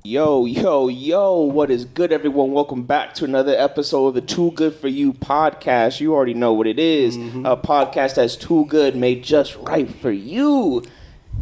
Yo, what is good, everyone? Welcome back to another episode of the Too Good For You podcast. You already know what it is. A podcast that's too good, made just right for you.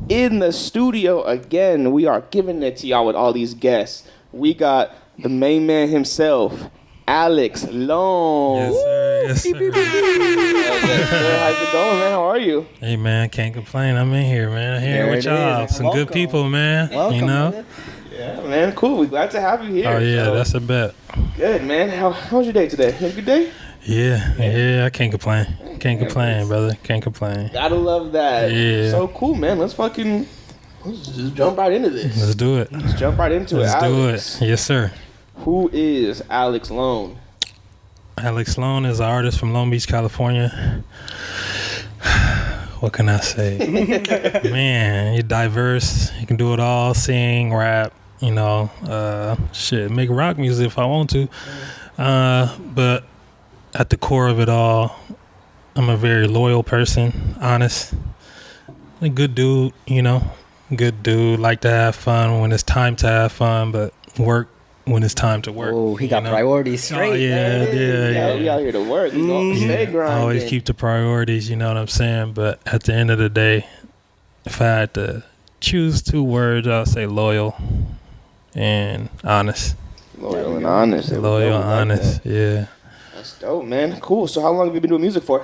In the studio, again, we are giving it to y'all with all these guests. We got the main man himself, Alix Lone. Yes, sir. Yes, sir. How's it going, man? How are you? Hey, man, can't complain. I'm in here, man. Here with y'all. Some good people, man. Welcome, you know? man. Yeah, man, cool. We're glad to have you here. Oh, yeah, So, that's a bet. good, man. How was your day today? You had a good day? Yeah, I can't complain. Can't complain, brother. Can't complain. Gotta love that. Yeah. So cool, man. Let's just jump right into this. Let's do it. Let's jump right into Let's it. do Alix, it. Yes, sir. who is Alix Lone? Alix Lone is an artist from Long Beach, California. What can I say? Man, you're diverse. You can do it all. Sing, rap, make rock music if I want to. But at the core of it all, I'm a very loyal person, honest. A good dude, Good dude. Like to have fun when it's time to have fun, but work when it's time to work. Oh, he got priorities straight. Oh, yeah. We out here to work. We gonna stay grinding. Always keep the priorities, you know what I'm saying? But at the end of the day, if I had to choose two words, I'll say loyal and honest. Loyal and honest. Loyal and honest, yeah. That's dope, man. Cool. So how long have you been doing music for?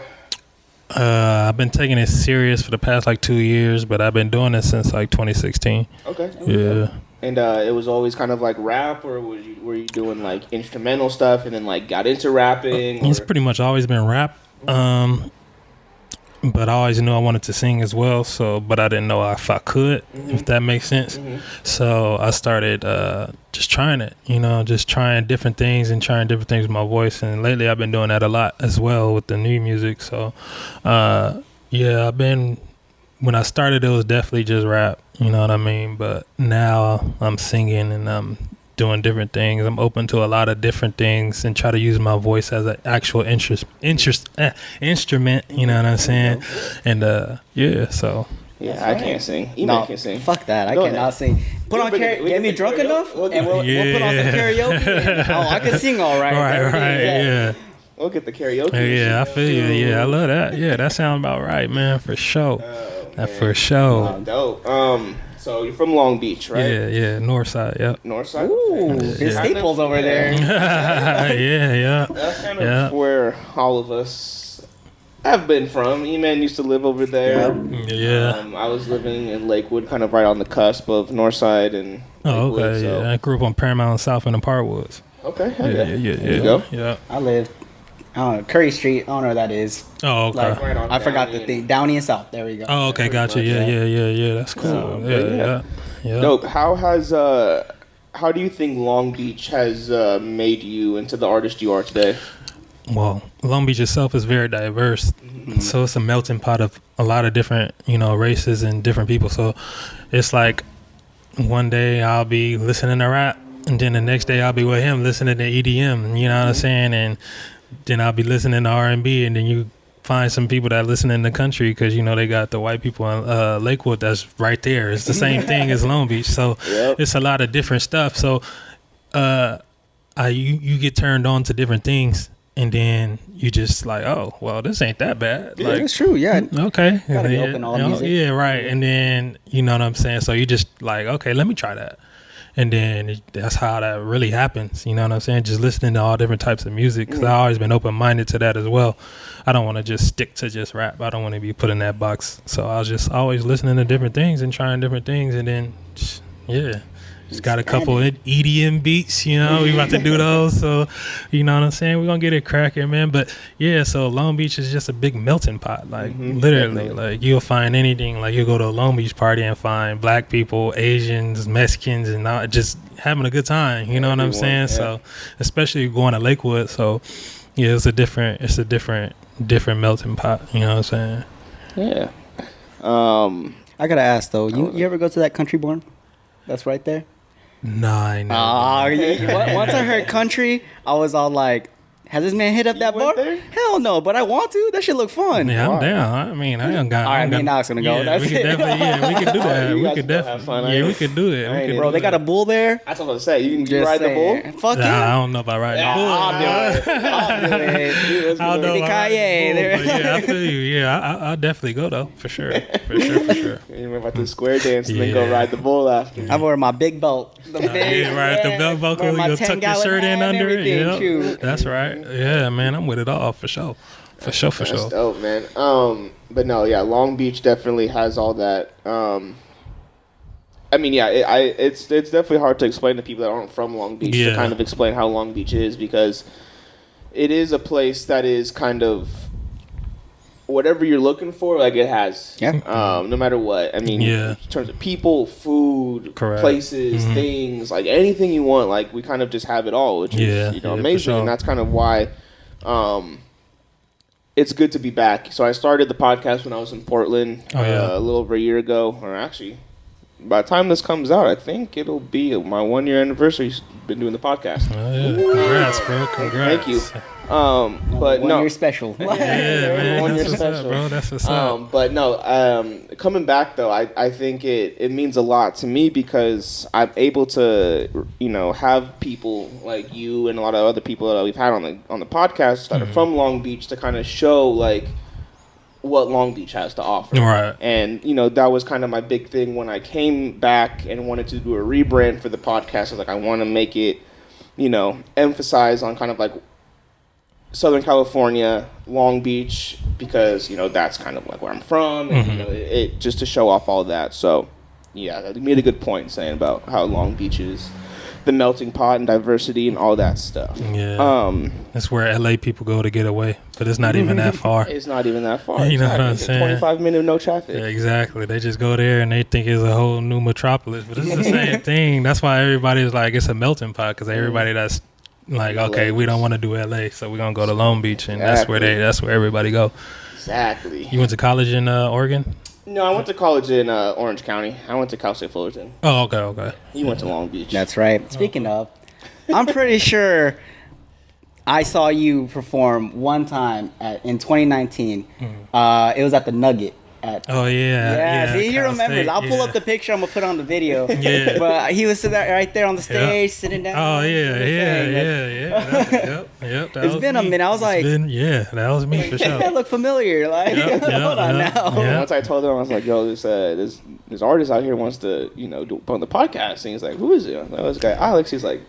I've been taking it serious for the past 2 years, but I've been doing it since 2016. Okay. Yeah. And it was always kind of like rap, or were you doing like instrumental stuff and then like got into rapping? It's pretty much always been rap. But I always knew I wanted to sing as well. But I didn't know if I could, if that makes sense. So I started just trying it, just trying different things with my voice. And lately I've been doing that a lot as well with the new music. So when I started, it was definitely just rap, you know what I mean? But now I'm singing and I'm doing different things. I'm open to a lot of different things and try to use my voice as an actual instrument, you know what I'm saying? And so. Yeah, I can't sing. I can sing. Fuck that. I cannot sing. Get me drunk enough, and we'll put on some karaoke. And, I can sing all right. Right, yeah. We'll get the karaoke. Yeah, I feel you. Yeah, I love that. Yeah, that sounds about right, man, for sure. For sure. Dope. So you're from Long Beach, right? Yeah, North Side, yep. North Side? Ooh, there's Staples over there. yeah. That's kind of where all of us have been from. E-Man used to live over there. Yeah. I was living in Lakewood, kind of right on the cusp of North Side and Lakewood, okay, so. yeah. I grew up on Paramount South in the Parkwoods. Okay, Yeah. There you go. Yeah. I live Curry Street. I don't know where that is. Oh, okay. Like right on I forgot Downey the thing. Downey and South. There we go. Oh, okay, gotcha. Yeah. That's cool. Yeah. Dope. How do you think Long Beach has made you into the artist you are today? Well, Long Beach itself is very diverse, so it's a melting pot of a lot of different, races and different people. So it's like one day I'll be listening to rap, and then the next day I'll be with him listening to EDM. You know what I'm saying? And then I'll be listening to R&B, and then you find some people that listen in the country because they got the white people in Lakewood that's right there. It's the same thing as Long Beach, so it's a lot of different stuff. So you get turned on to different things, and then you just like, oh well, this ain't that bad. Yeah, like, that's true. Yeah. Okay. Gotta be open to all music. Yeah, right. And then you know what I'm saying. So you just like, okay, let me try that. And then that's how that really happens. You know what I'm saying? Just listening to all different types of music. Because I've always been open-minded to that as well. I don't want to just stick to just rap. I don't want to be put in that box. So I was just always listening to different things and trying different things. And then, just got a couple of EDM beats, we about to do those. So, you know what I'm saying? We're going to get it cracking, man. But, so Long Beach is just a big melting pot. Like, literally. Like, you'll find anything. Like, you'll go to a Long Beach party and find black people, Asians, Mexicans, and all, just having a good time. You know what I'm saying? Yeah. So, especially going to Lakewood. So, it's a different melting pot. You know what I'm saying? Yeah. I got to ask, though. You ever go to that Country Born? That's right there? No, I know. Once I heard country, I was all like, Has this man hit up that bar? There? Hell no, but I want to. That should look fun. Yeah, I'm down. I mean, I don't got. All right, me and Alex gonna go. Yeah, That's we could it. definitely. We could do that. You We guys could go have definitely. fun, Yeah, we could do it. We could Bro, do they got a that. bull there. That's what I was gonna say. You can Just ride the saying. bull. Fuck Nah, yeah. I don't know about riding the bull. I'll do it. I'll do it. I don't know about riding the bull, Yippee-ki-yay. but yeah, I feel you. Yeah, I'll definitely go though, for sure. For sure. You remember about the square dance and then go ride the bull after. I wear my big belt. The big, Yeah, right. The belt buckle, wear my you'll tuck your 10-gallon shirt in hat and under it. everything, Yeah, shoot. that's right. Yeah, man, I'm with it all for sure. For sure. That's dope, man. But no, yeah, Long Beach definitely has all that. I mean, yeah, it's definitely hard to explain to people that aren't from Long Beach to kind of explain how Long Beach is, because it is a place that is kind of whatever you're looking for, like it has. Yeah. No matter what. I mean, in terms of people, food, places, things, like anything you want, like we kind of just have it all, which is amazing, sure. And that's kind of why. It's good to be back. So I started the podcast when I was in Portland a little over a year ago, or actually, by the time this comes out, I think it'll be my 1 year anniversary. Been doing the podcast. Oh, yeah. Congrats, bro. Congrats. Thank you. But 1 year special. Yeah, man. 1 year That's special, bro. That's what's up. But no, coming back though, I think it means a lot to me because I'm able to, have people like you and a lot of other people that we've had on the podcast that are from Long Beach to kind of show like what Long Beach has to offer. Right. And, that was kind of my big thing when I came back and wanted to do a rebrand for the podcast. I was like, I want to make it, emphasize on kind of like Southern California, Long Beach, because, that's kind of like where I'm from. And, it just to show off all that. So, yeah, you made a good point saying about how Long Beach is the melting pot and diversity and all that stuff. Yeah. That's where LA people go to get away, but it's not even that far. It's not even that far. You know what I'm saying? 25-minute no traffic. Yeah, exactly. They just go there and they think it's a whole new metropolis, but it's the same thing. That's why everybody's like, it's a melting pot, because everybody that's like, okay, we don't want to do LA, so we're gonna go to Long Beach, and that's where everybody go. Exactly. You went to college in Oregon? No, I went to college in Orange County. I went to Cal State Fullerton. Oh, okay. You went to Long Beach. That's right. Speaking of, I'm pretty sure I saw you perform one time in 2019. It was at the Nugget. Yeah. See, he Cal remembers. State, I'll pull up the picture. I'm gonna put on the video. Yeah. But he was sitting right there on the stage, sitting down. Oh yeah. Yep. It's been a minute. I was like, that was me for sure. That looked familiar. Like, hold on now. Once I told him, I was like, yo, this artist out here wants to, do on the podcast. And he's like, who is it? I was like, this guy Alex. He's like,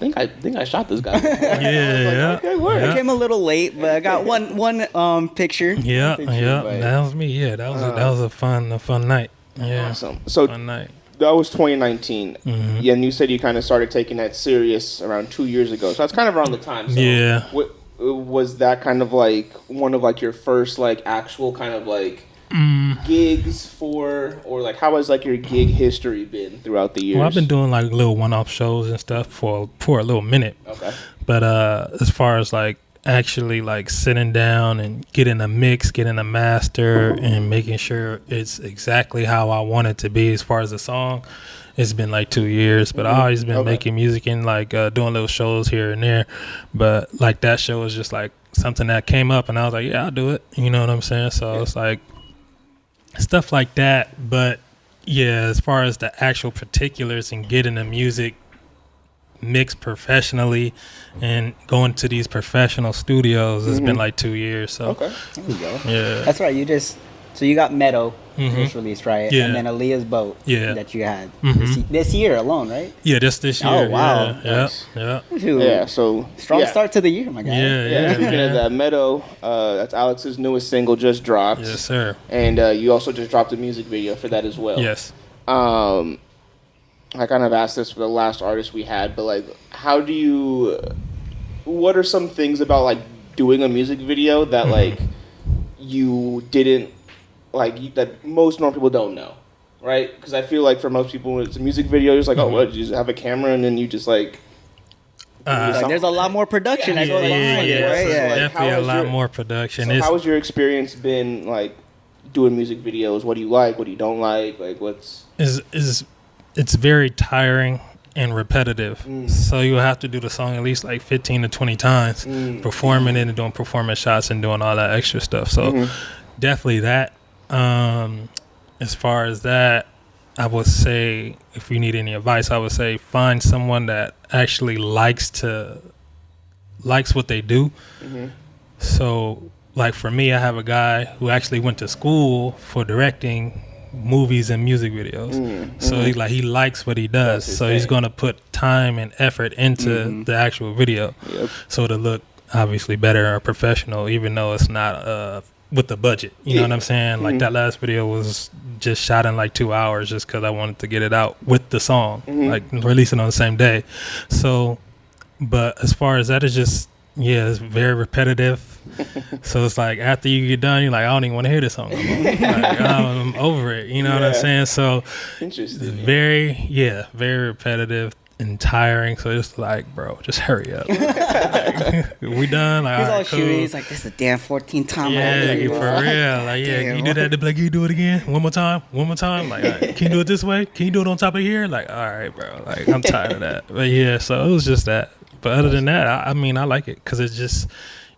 I think I shot this guy. Okay, word. I came a little late, but I got one picture. Yeah. That was me. Yeah, that was a fun night. Yeah. Awesome. So fun night. That was 2019. Yeah, and you said you kind of started taking that serious around 2 years ago. So that's kind of around the time. So yeah. Was that kind of like one of like your first like actual kind of like gigs or like how has like your gig history been throughout the years? Well, I've been doing like little one-off shows and stuff for a little minute. Okay. But as far as like actually like sitting down and getting a mix, getting a master, and making sure it's exactly how I want it to be as far as the song, it's been like 2 years. But I've always been making music and like doing little shows here and there. But like that show was just like something that came up, and I was like, yeah, I'll do it. You know what I'm saying? So it's like stuff like that. But yeah, as far as the actual particulars and getting the music mixed professionally and going to these professional studios, it's been like 2 years. So there you go. Yeah, that's right. So you got Meadows just released, right? Yeah. And then Aaliyah's Boat that you had this year alone, right? Yeah, this year. Oh, wow. Yeah. Yeah, so strong start to the year, my guy. Yeah. Speaking of that, Meadows, that's Alex's newest single, just dropped. Yes, sir. And you also just dropped a music video for that as well. Yes. I kind of asked this for the last artist we had, but like, what are some things about like doing a music video that like you didn't like that most normal people don't know, right? Because I feel like for most people when it's a music video, you're just like, oh, what? You just have a camera and then you just like. There's a lot more production that goes behind it, right? Yeah, definitely a lot more production. So how has your experience been like doing music videos? What do you like? What do you don't like? Like what's it's very tiring and repetitive. So you have to do the song at least like 15 to 20 times, performing it and doing performance shots and doing all that extra stuff. So definitely that. As far as that, I would say, if you need any advice, I would say find someone that actually likes what they do. So, like for me, I have a guy who actually went to school for directing movies and music videos. So he likes what he does. So he's gonna put time and effort into the actual video. So to look obviously better or professional, even though it's not with the budget. You know what I'm saying? Like that last video was just shot in like 2 hours just because I wanted to get it out with the song, like release it on the same day. So, but as far as that, is just, it's very repetitive. So it's like after you get done, you're like, I don't even want to hear this song no more. Like, I'm over it. You know what I'm saying? So interesting. Very repetitive and tiring. So it's like, bro, just hurry up. Like, we done? Like, He's all right, cool. shooting. He's like, this is the damn 14th time. Yeah, for real. Like, can you do that? They'll be like, can you do it again? One more time? Like, all right, can you do it this way? Can you do it on top of here? Like, all right, bro. Like, I'm tired of that. But yeah, so it was just that. But other than that, I mean, I like it because it's just,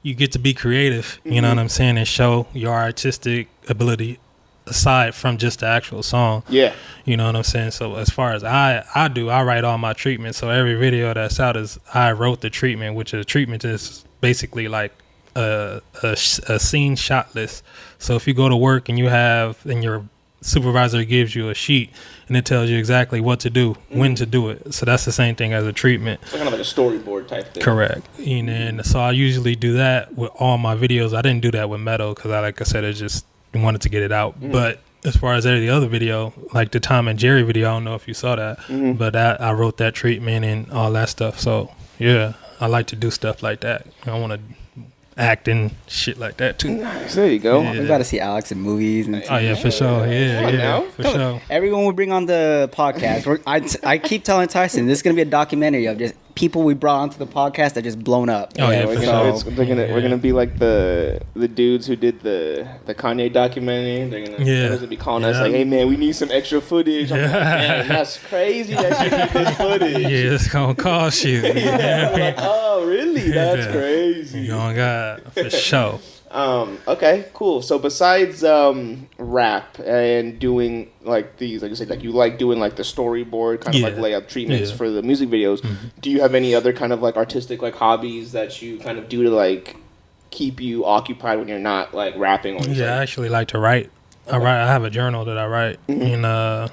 you get to be creative, you know what I'm saying, and show your artistic ability aside from just the actual song. Yeah. You know what I'm saying? So as far as I write all my treatments. So every video that's out is I wrote the treatment, which a treatment is basically like a scene shot list. So if you go to work and your supervisor gives you a sheet and it tells you exactly what to do, when to do it. So that's the same thing as a treatment. So kind of like a storyboard type thing. Correct. And then, so I usually do that with all my videos. I didn't do that with Meadows because like I said, it just wanted to get it out. But as far as every other video, like the Tom and Jerry video, I don't know if you saw that, but I wrote that treatment and all that stuff. So yeah, I like to do stuff like that. I want to act and shit like that too. Nice. There you go. We got to see Alix in movies and oh yeah, for sure. Yeah, for sure. Everyone we bring on the podcast, I keep telling Tyson this is gonna be a documentary of just people we brought onto the podcast that just blown up. Oh yeah, for sure. We're gonna be like the dudes who did the Kanye documentary. They're gonna be calling us like, hey man, we need some extra footage. I'm like, man, that's crazy that you need this footage. Yeah, it's gonna cost you. Like, oh really? That's crazy. Oh God, for sure. Okay, cool. So besides rap and doing like these, like you said, like you like doing like the storyboard kind of like layout treatments for the music videos. Do you have any other kind of like artistic like hobbies that you kind of do to like keep you occupied when you're not like rapping? Or I actually like to write. Okay. I have a journal that I write and I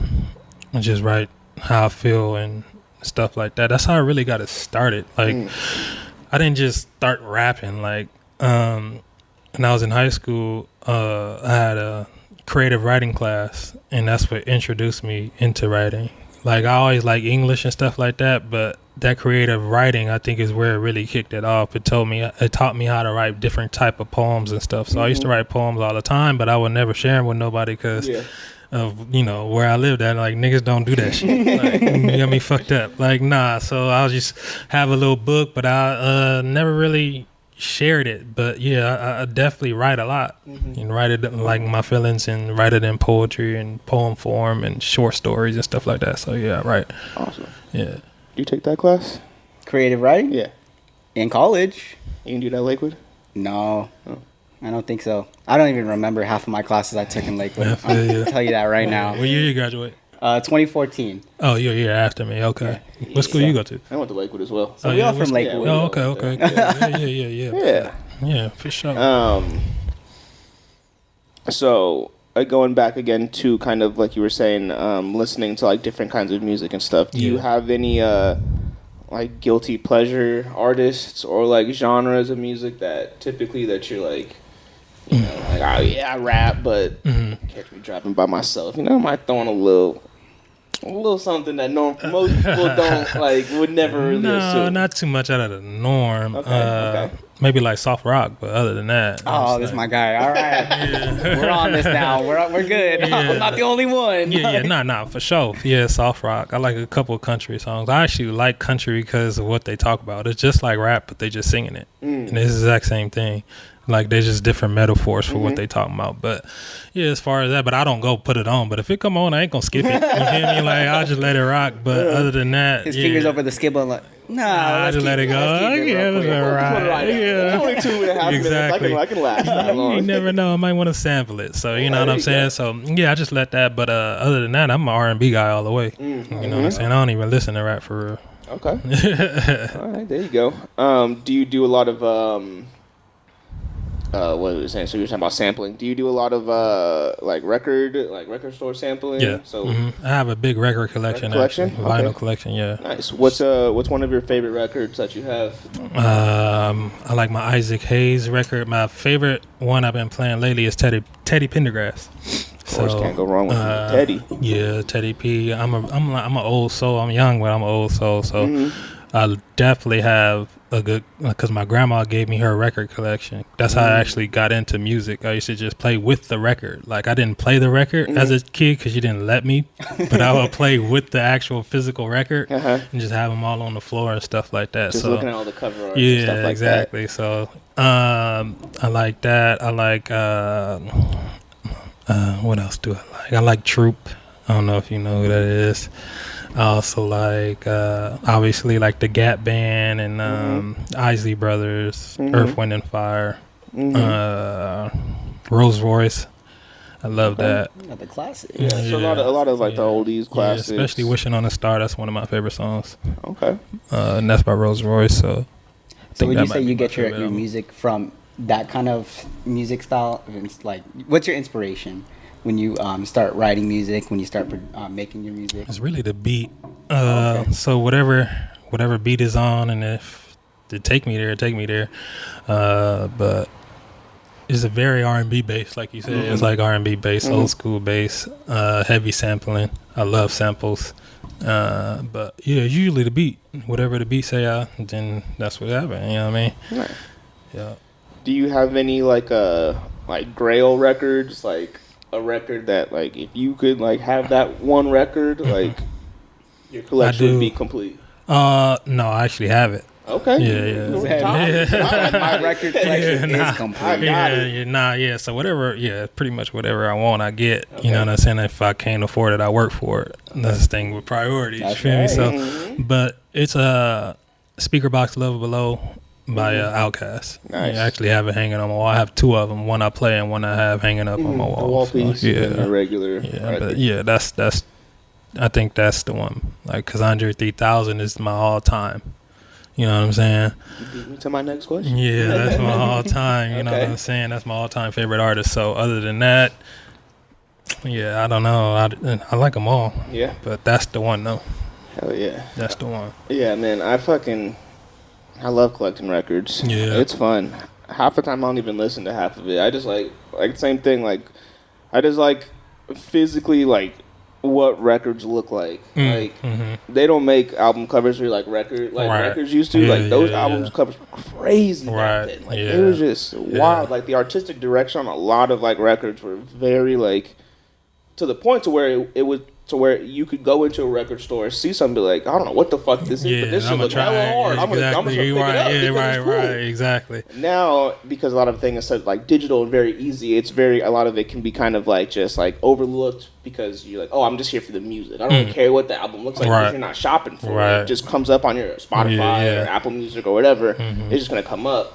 just write how I feel and stuff like that. That's how I really got it started. Like I didn't just start rapping. Like when I was in high school, I had a creative writing class, and that's what introduced me into writing. Like I always like English and stuff like that, but that creative writing, I think, is where it really kicked it off. It taught me how to write different type of poems and stuff. So I used to write poems all the time, but I would never share them with nobody because of where I lived at. Like niggas don't do that shit. Like, you got me fucked up. Like nah. So I'll just have a little book, but I never really shared it. But I definitely write a lot and write it like my feelings and write it in poetry and poem form and short stories and stuff like that. So I write. Awesome. Yeah. You take that class? Creative writing? Yeah. In college? You can do that Lakewood? No. Oh. I don't think so. I don't even remember half of my classes I took in Lakewood. I'll tell you that right now. What year you graduate? 2014. Oh, you're a year after me. Okay. Yeah. What school you go to? I went to Lakewood as well. So we all from Lakewood. Oh, okay. Yeah. Yeah, for sure. So going back again to kind of like you were saying, listening to like different kinds of music and stuff. Do you have any like guilty pleasure artists or like genres of music that typically that you're like, you know, like, oh yeah, I rap, but catch me dropping by myself. You know, I might throw in a little something that most people don't like, would never really assume. No, not too much out of the norm. Okay. Maybe like soft rock, but other than that. Oh, this is my guy. All right. We're on this now. We're good. I'm not the only one. Nah, for sure. Yeah, soft rock. I like a couple of country songs. I actually like country because of what they talk about. It's just like rap, but they just singing it. And it's the exact same thing. Like they're just different metaphors for what they talking about. But yeah, as far as that, but I don't go put it on. But if it come on, I ain't gonna skip it. You feel me? Like I'll just let it rock. But other than that, His fingers over the skip button, like, I just let it go. Yeah, it's all right. Yeah, only 2.5 exactly. minutes. I can last that long. You never know. I might want to sample it. So you know what I'm saying. So yeah, I just let that. But other than that, I'm an R&B guy all the way. You know what I'm saying. I don't even listen to rap for real. Okay. All right, there you go. Do you do a lot of what was I saying? So you were talking about sampling. Do you do a lot of like record store sampling? Yeah. So I have a big record collection. Vinyl collection. Yeah. Nice. What's one of your favorite records that you have? I like my Isaac Hayes record. My favorite one I've been playing lately is Teddy Pendergrass. Of course, can't go wrong with Teddy. Yeah, Teddy P. I'm an old soul. I'm young, but I'm an old soul. So I definitely have a good, because my grandma gave me her record collection. That's how I actually got into music. I used to just play with the record. Like I didn't play the record as a kid because she didn't let me, but I would play with the actual physical record and just have them all on the floor and stuff like that. Just so looking at all the cover art and stuff like exactly. that. So I like that. I like what else do I like? I like Troop. I don't know if you know who that is. I also like, obviously, like the Gap Band and Isley Brothers, Earth, Wind, and Fire, Rolls Royce. I love that. The classic. Yeah, so a lot of like the oldies, classics. Yeah, especially Wishing on a Star. That's one of my favorite songs. Okay. And that's by Rolls Royce. So would you say you get your music from that kind of music style? Like, what's your inspiration when you start writing music, when you start making your music? It's really the beat. So whatever beat is on, and if it take me there. But it's a very R&B bass, like you said. It's like R&B bass, old school bass, heavy sampling. I love samples. But yeah, usually the beat. Whatever the beat say, then that's what happens. You know what I mean? Right. Yeah. Do you have any like Grail records, like a record that like if you could like have that one record, like your collection would be complete? No, I actually have it. Okay. Yeah. My record collection is complete. So whatever, pretty much whatever I want, I get. You know what I'm saying? If I can't afford it, I work for it. That's the thing with priorities. That's you feel right. me? So, but it's a Speaker Box Level Below by Outkast. Nice. I actually have it hanging on my wall. I have two of them. One I play and one I have hanging up on my wall. The wall piece. So, And a regular. Yeah, but that's. I think that's the one. Like, cause Andre 3000 is my all time. You know what I'm saying? You beat me to my next question. Yeah, that's my all time. You know what I'm saying? That's my all time favorite artist. So other than that, yeah, I don't know. I like them all. Yeah. But that's the one though. Hell yeah. That's the one. Yeah, man. I love collecting records. Yeah. It's fun. Half the time I don't even listen to half of it. I just like same thing. Like I just like physically like what records look like. Like they don't make album covers where records used to. Like those albums covers were crazy back then. Like it was just wild. Like the artistic direction on a lot of like records were very like to the point to where it was to where you could go into a record store, see something, be like, I don't know what the fuck this is, but this shit looks hella hard. I'm gonna pick it up because it's cool. Exactly. Now, because a lot of things are like digital and very easy, a lot of it can be kind of like just like overlooked because you're like, oh, I'm just here for the music. I don't really care what the album looks like because you're not shopping for it. It just comes up on your Spotify or Apple Music or whatever. It's just gonna come up.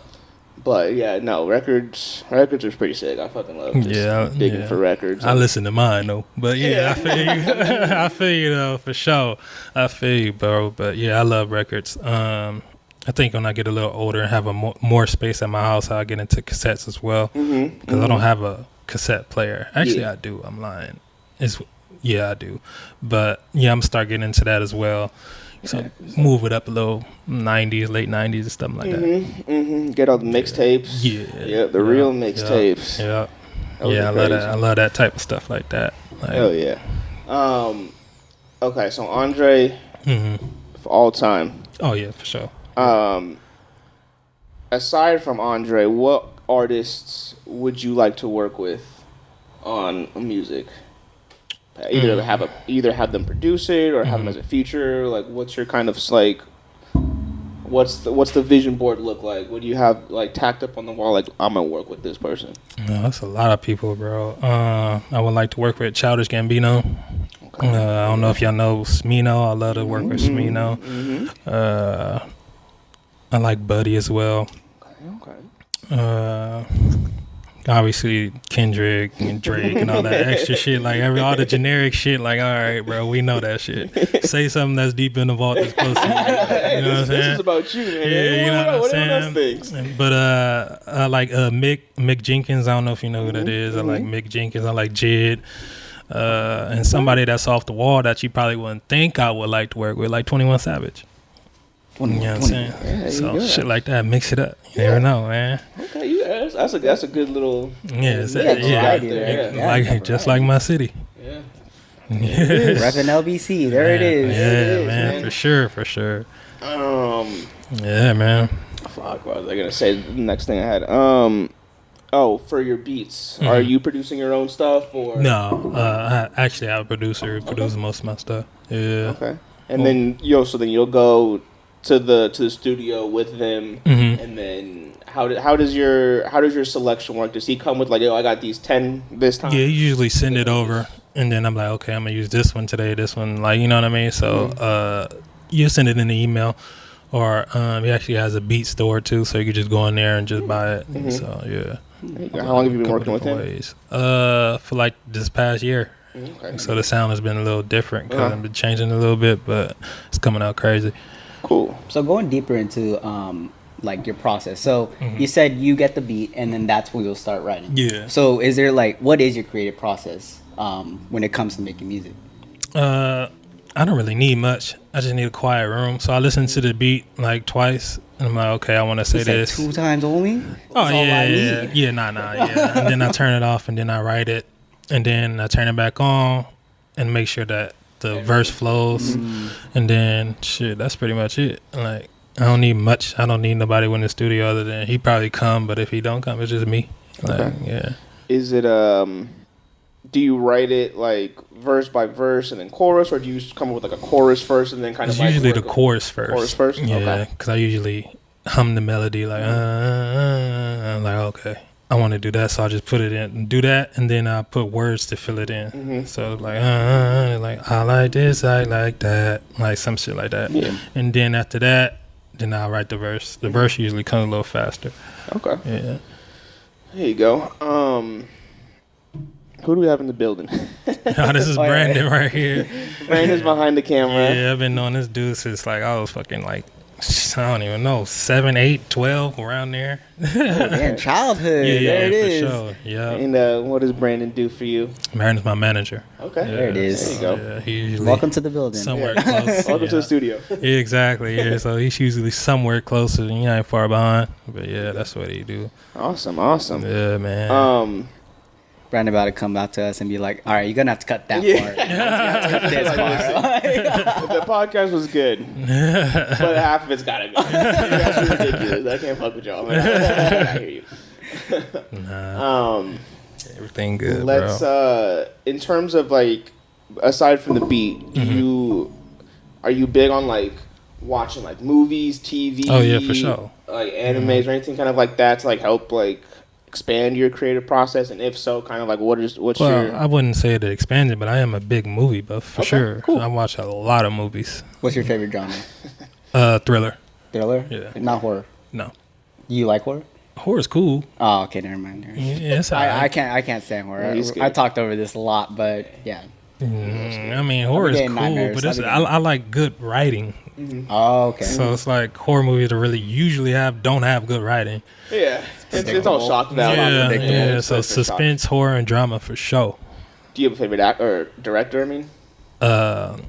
But yeah, no, records are pretty sick. I fucking love just digging for records. I listen to mine though, but I feel you. I feel you though for sure. I feel you, bro. But yeah, I love records. I think when I get a little older and have a more space at my house, I'll get into cassettes as well because I don't have a cassette player. Actually, I do. I'm lying. I do. But yeah, I'm gonna start getting into that as well. So move it up a little, 90s, late 90s and stuff like that. Get all the mixtapes. The real mixtapes. I love that. I love that type of stuff like that. Like, hell yeah. Okay, so Andre, for all time. Oh yeah, for sure. Aside from Andre, what artists would you like to work with on music? Either have them produce it or have them as a feature. Like, what's your kind of like? what's the vision board look like? What do you have like tacked up on the wall? Like, I'm gonna work with this person. No, that's a lot of people, bro. I would like to work with Childish Gambino. Okay. I don't know if y'all know Smino. I love to work with Smino. I like Buddy as well. Okay. Obviously Kendrick and Drake and all that extra shit, like all the generic shit. Like, all right, bro, we know that shit. Say something that's deep in the vault that's close to you. You know what I'm saying? This is about you, man. Yeah, you know what I'm saying. But I like Mick Jenkins. I don't know if you know who that is. I like Mick Jenkins. I like Jid. And somebody that's off the wall that you probably wouldn't think I would like to work with, like 21 Savage. You know what I'm saying? Yeah, so shit like that, mix it up. You never know, man. Okay, that's a good little just like my city. Yeah. Repping LBC, there it is. Yeah, man, for sure. Yeah, man. Fuck, what was I gonna say? The next thing I had. For your beats, are you producing your own stuff or? No, I have a producer who produces most of my stuff. Yeah. Okay. And then you'll go to the studio with them, and then how does your selection work? Does he come with like, I got these 10 this time? Yeah, he usually send it over, and then I'm like, okay, I'm gonna use this one today, this one, like, you know what I mean? So you send it in the email, or he actually has a beat store too, so you can just go in there and just buy it. So yeah. How long have you been working with him? For like this past year. Okay. So the sound has been a little different because I've been changing a little bit, but it's coming out crazy. Cool. So going deeper into like your process. So you said you get the beat and then that's when you'll start writing. Yeah. So is there what is your creative process when it comes to making music? I don't really need much. I just need a quiet room. So I listen to the beat like twice and I'm like, okay, I want to say this. 2 times only? Nah. Yeah. And then I turn it off and then I write it and then I turn it back on and make sure that the verse flows, and then that's pretty much it. Like, I don't need much. I don't need nobody in the studio other than he probably come, but if he don't come, it's just me. Like, yeah. Is it do you write it like verse by verse and then chorus, or do you come up with like a chorus first and then kind of like usually the chorus first? Chorus first, yeah, because I usually hum the melody like I'm like, okay, I want to do that, so I just put it in and do that, and then I put words to fill it in. So like I like this, I like that, like some shit like that. Yeah. And then after that, then I'll write the verse. The verse usually comes a little faster. Okay. Yeah. There you go. Who do we have in the building? This is Brandon right here. Brandon's behind the camera. Yeah, I've been knowing this dude since like I was fucking like, I don't even know, 7, 8, 12, around there. Man, childhood. Yeah, there it is. For sure. Yeah. And what does Brandon do for you? Brandon's my manager. Okay. There it is. There you go. Yeah, he usually welcome to the building. Somewhere close. Welcome to the studio. Yeah, exactly. Yeah, so he's usually somewhere closer. You ain't far behind. But yeah, that's what he do. Awesome. Yeah, man. Brandon about to come out to us and be like, all right, you're going to have to cut that part. Cut this part. The podcast was good, but half of it's got to go. That's ridiculous. I can't fuck with y'all, man. I hear you. Nah. Everything good, let's, bro. In terms of, like, aside from the beat, are you big on, like, watching, like, movies, TV? Oh, yeah, for sure. Like, animes or anything kind of like that to, like, help, like, expand your creative process, and if so, kind of like what's your... I wouldn't say to expand it, but I am a big movie buff for sure. Cool. I watch a lot of movies. What's your favorite genre? Thriller. Thriller? Yeah. Not horror? No. You like horror? Horror's cool. Oh, okay, never mind. Yeah, it's all right. I can't stand horror. I talked over this a lot, but yeah. I mean, horror is cool, but I like good writing. Oh, okay. So it's like horror movies that really usually don't have good writing. Yeah, it's all shock value. Yeah. So suspense, horror, and drama for sure. Do you have a favorite actor or director? I mean, God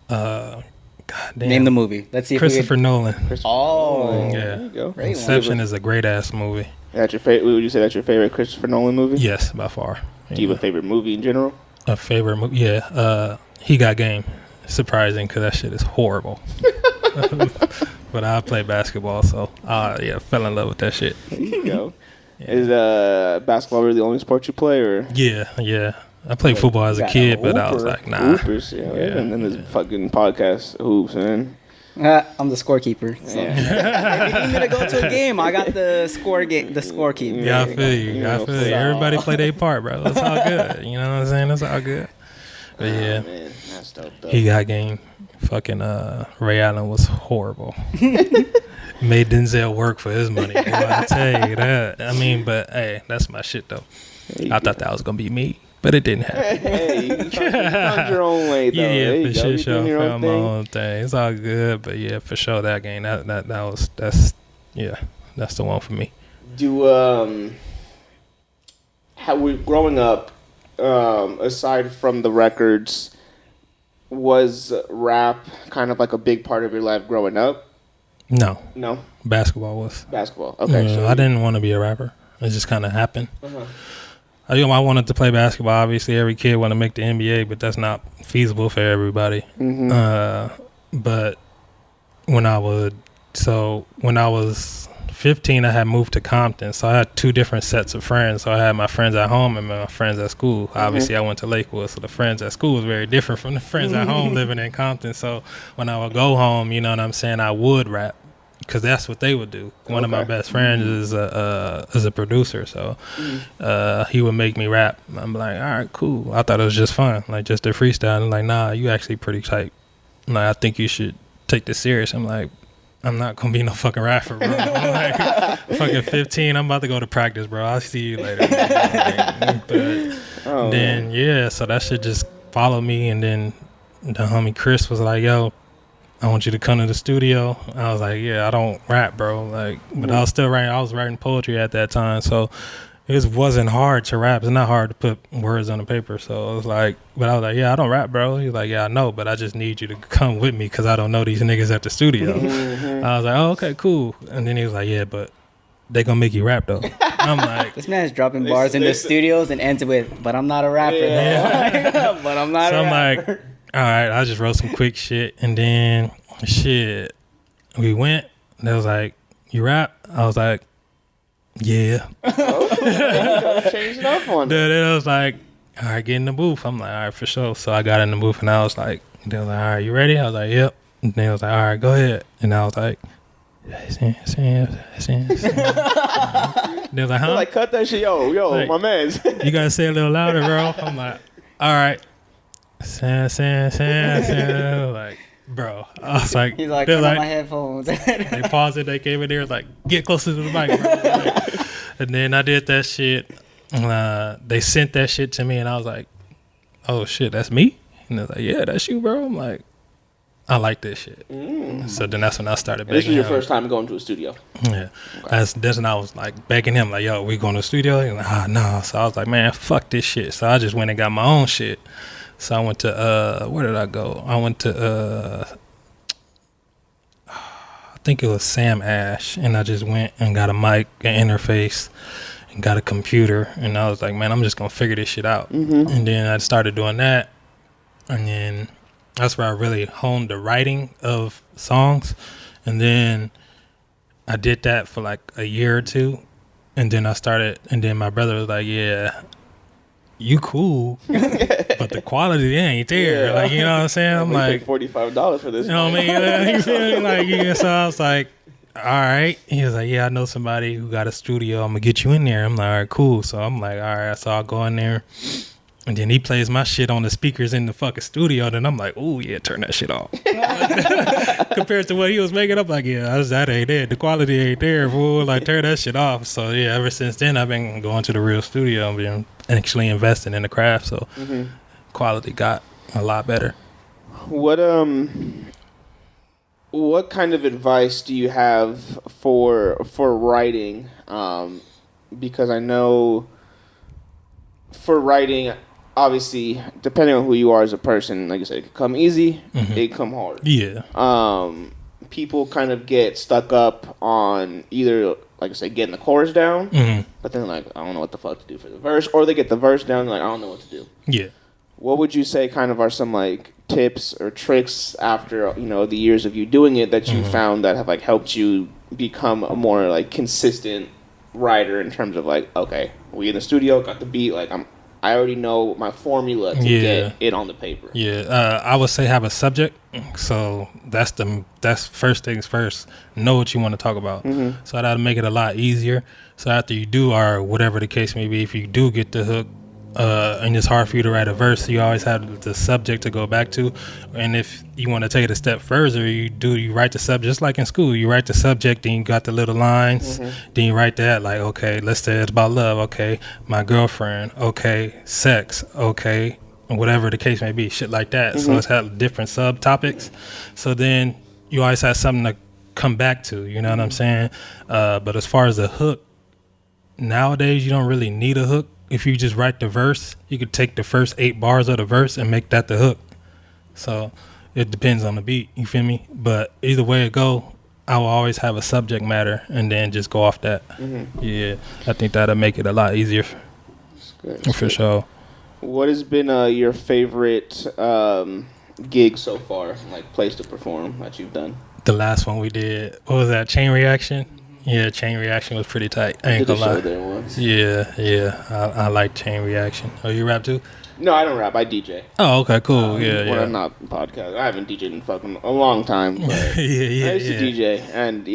damn. Name the movie. Let's see. Christopher Nolan. Oh, yeah. There you go. Inception is a great ass movie. That's your favorite? Would you say that's your favorite Christopher Nolan movie? Yes, by far. Do you have a favorite movie in general? A favorite movie? Yeah. He Got Game. Surprising because that shit is horrible. But I play basketball, so fell in love with that shit. There you go. Yeah. Is basketball really the only sport you play, or? Yeah. I played football as a kid, but I was like, nah. Hoopers, yeah. And then there's fucking podcast hoops, man. I'm the scorekeeper. So. Yeah. If you need me to go to a game, I got the scorekeeper. Yeah, I feel you. Everybody play their part, bro. That's all good. You know what I'm saying? That's all good. But yeah, man, that's dope. He got game. Fucking Ray Allen was horrible. Made Denzel work for his money. Boy, I tell you that. I mean, but hey, that's my shit though. I thought that was gonna be me, but it didn't happen. Hey, you found your own way though. Yeah, for sure. Found my own thing. It's all good, but yeah, for sure that game. That's the one for me. How we growing up, aside from the records, was rap kind of like a big part of your life growing up? No. Basketball. Okay. Yeah, I didn't want to be a rapper. It just kind of happened. I wanted to play basketball. Obviously, every kid want to make the NBA, but that's not feasible for everybody. But when I was 15, I had moved to Compton, so I had two different sets of friends. So I had my friends at home and my friends at school. Obviously, I went to Lakewood, so the friends at school was very different from the friends at home living in Compton. So when I would go home, you know what I'm saying, I would rap because that's what they would do. One of my best friends is a producer, so he would make me rap. I'm like, all right, cool. I thought it was just fun, like just a freestyle. I'm like, nah, you actually pretty tight. Like, I think you should take this serious. I'm like, I'm not gonna be no fucking rapper, bro. I'm like fucking 15. I'm about to go to practice, bro. I'll see you later. So that shit just followed me. And then the homie Chris was like, "Yo, I want you to come to the studio." I was like, "Yeah, I don't rap, bro." Like, but I was still writing. I was writing poetry at that time, so it wasn't hard to rap. It's not hard to put words on the paper. So it was like, but I was like, yeah, I don't rap, bro. He was like, yeah, I know, but I just need you to come with me because I don't know these niggas at the studio. I was like, oh, okay, cool. And then he was like, yeah, but they gonna make you rap though. I'm like, this man's dropping bars in the studios and ends with, but I'm not a rapper. Yeah. But I'm not a rapper. I'm like, all right, I just wrote some quick shit. And then we went. And they was like, you rap? I was like, yeah. Changed it up on Then I was like, all right, get in the booth. I'm like, all right, for sure. So I got in the booth and I was like, they was like, all right, you ready? I was like, yep. And they was like, all right, go ahead. And I was like, They was like, huh? Like, cut that shit, yo, like, my man's. You gotta say a little louder, bro. I'm like, all right. Like, bro. I was like, he's like, turn on my headphones. They paused it. They came in there like, get closer to the mic, bro. Like, and then I did that shit. They sent that shit to me, and I was like, oh shit, that's me. And they're like, yeah, that's you, bro. I'm like, I like this shit. So then that's when I started begging him. This was your first time going to a studio? Yeah. Okay. That's when I was like begging him, like, yo, we going to the studio? He's like, no. So I was like, man, fuck this shit. So I just went and got my own shit. So I went to, where did I go? I went to, I think it was Sam Ash. And I just went and got a mic, an interface, and got a computer. And I was like, man, I'm just going to figure this shit out. And then I started doing that. And then that's where I really honed the writing of songs. And then I did that for like a year or two. And then and then my brother was like, yeah, you cool, but the quality ain't there. Yeah. Like, you know what I'm saying? I'm like, $45 for this. You know what I mean? You feel me? Like, yeah, so I was like, all right. He was like, yeah, I know somebody who got a studio. I'm going to get you in there. I'm like, all right, cool. So I'm like, all right. So I'll go in there. And then he plays my shit on the speakers in the fucking studio. Then I'm like, oh, yeah, turn that shit off. Compared to what he was making up, like, yeah, that ain't it. The quality ain't there, fool. Like, turn that shit off. So, yeah, ever since then, I've been going to the real studio and been actually investing in the craft. So, quality got a lot better. What kind of advice do you have for writing? Because I know for writing, obviously, depending on who you are as a person, like I said, it can come easy, it can come hard. Yeah. People kind of get stuck up on either, like I said, getting the chorus down, but then like, I don't know what the fuck to do for the verse, or they get the verse down, like, I don't know what to do. Yeah. What would you say kind of are some like tips or tricks after, you know, the years of you doing it that you found that have like helped you become a more like consistent writer in terms of like, okay, we in the studio, got the beat, like I I already know my formula to get it on the paper. Yeah, I would say have a subject. So that's first things first. Know what you want to talk about. Mm-hmm. So that'll make it a lot easier. So after you do, or whatever the case may be, if you do get the hook, and it's hard for you to write a verse, you always have the subject to go back to. And if you want to take it a step further, you write the subject, just like in school. You write the subject, then you got the little lines. Mm-hmm. Then you write that, like, okay, let's say it's about love. Okay, my girlfriend. Okay, sex. Okay, whatever the case may be, shit like that. Mm-hmm. So it's had different subtopics. So then you always have something to come back to. You know what I'm saying? But as far as the hook, nowadays you don't really need a hook. If you just write the verse, you could take the first 8 bars of the verse and make that the hook. So it depends on the beat, you feel me? But either way it go, I will always have a subject matter and then just go off that. Mm-hmm. Yeah, I think that'll make it a lot easier. For sure. What has been your favorite gig so far, like place to perform that you've done? The last one we did, what was that, Chain Reaction? Yeah, Chain Reaction was pretty tight. I ain't gonna lie. There once. Yeah. I like Chain Reaction. Oh, you rap too? No, I don't rap. I DJ. Oh, okay, cool. Yeah. I'm not podcast. I haven't DJed in fucking a long time. But I used to DJ, and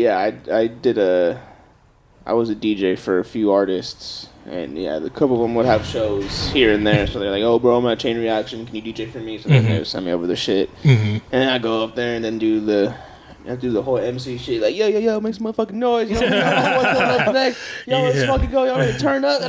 I was a DJ for a few artists, and a couple of them would have shows here and there. So they're like, "Oh, bro, I'm at Chain Reaction. Can you DJ for me?" So then they would send me over the shit, and I go up there and then do the whole MC shit, like, yo, make some motherfucking noise. Yo, what's up next? Yo, let's fucking go. Y'all ready to turn up?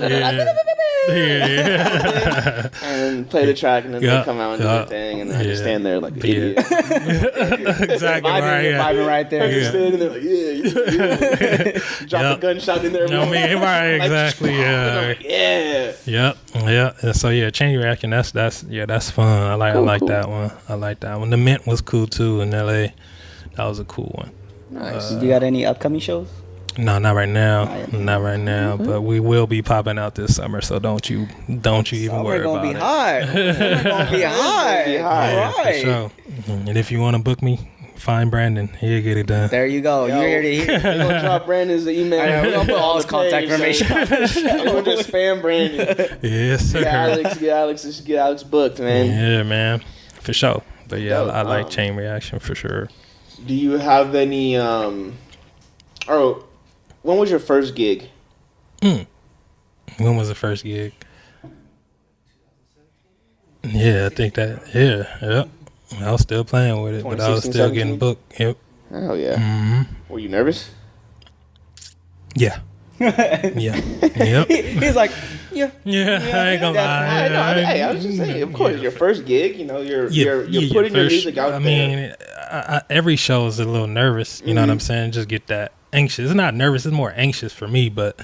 And play the track, and then they come out and do their thing, and I just stand there like an idiot. Exactly. Vibing right there. I just stand and they're like, drop a gunshot in there. No, right, exactly. Yeah. So Chain Reaction. That's fun. I like that one. I like that one. The Mint was cool too in LA. That was a cool one. Nice. You got any upcoming shows? No, not right now. Not right now. But we will be popping out this summer, so don't you even worry about it. We're gonna be hot. Yeah, right. For sure. And if you want to book me, find Brandon. He'll get it done. There you go. You heard it here. We're gonna drop Brandon's email. We're gonna put all his contact information. We're gonna just spam Brandon. Yes, sir. Get Alix booked, man. Yeah, man. For sure. But I like Chain Reaction for sure. Do you have any when was your first gig? When was the first gig? Yeah, I think that. Yeah. I was still playing with it, but I was still 17? Getting booked. Yep. Hell yeah. Mm-hmm. Were you nervous? Yeah. Yep. He's like, yeah. I ain't gonna lie. Hey, I was just saying. Of course, your first gig. You know, you're putting your music out there. I mean, every show is a little nervous. You know what I'm saying? Just get that anxious. It's not nervous. It's more anxious for me, but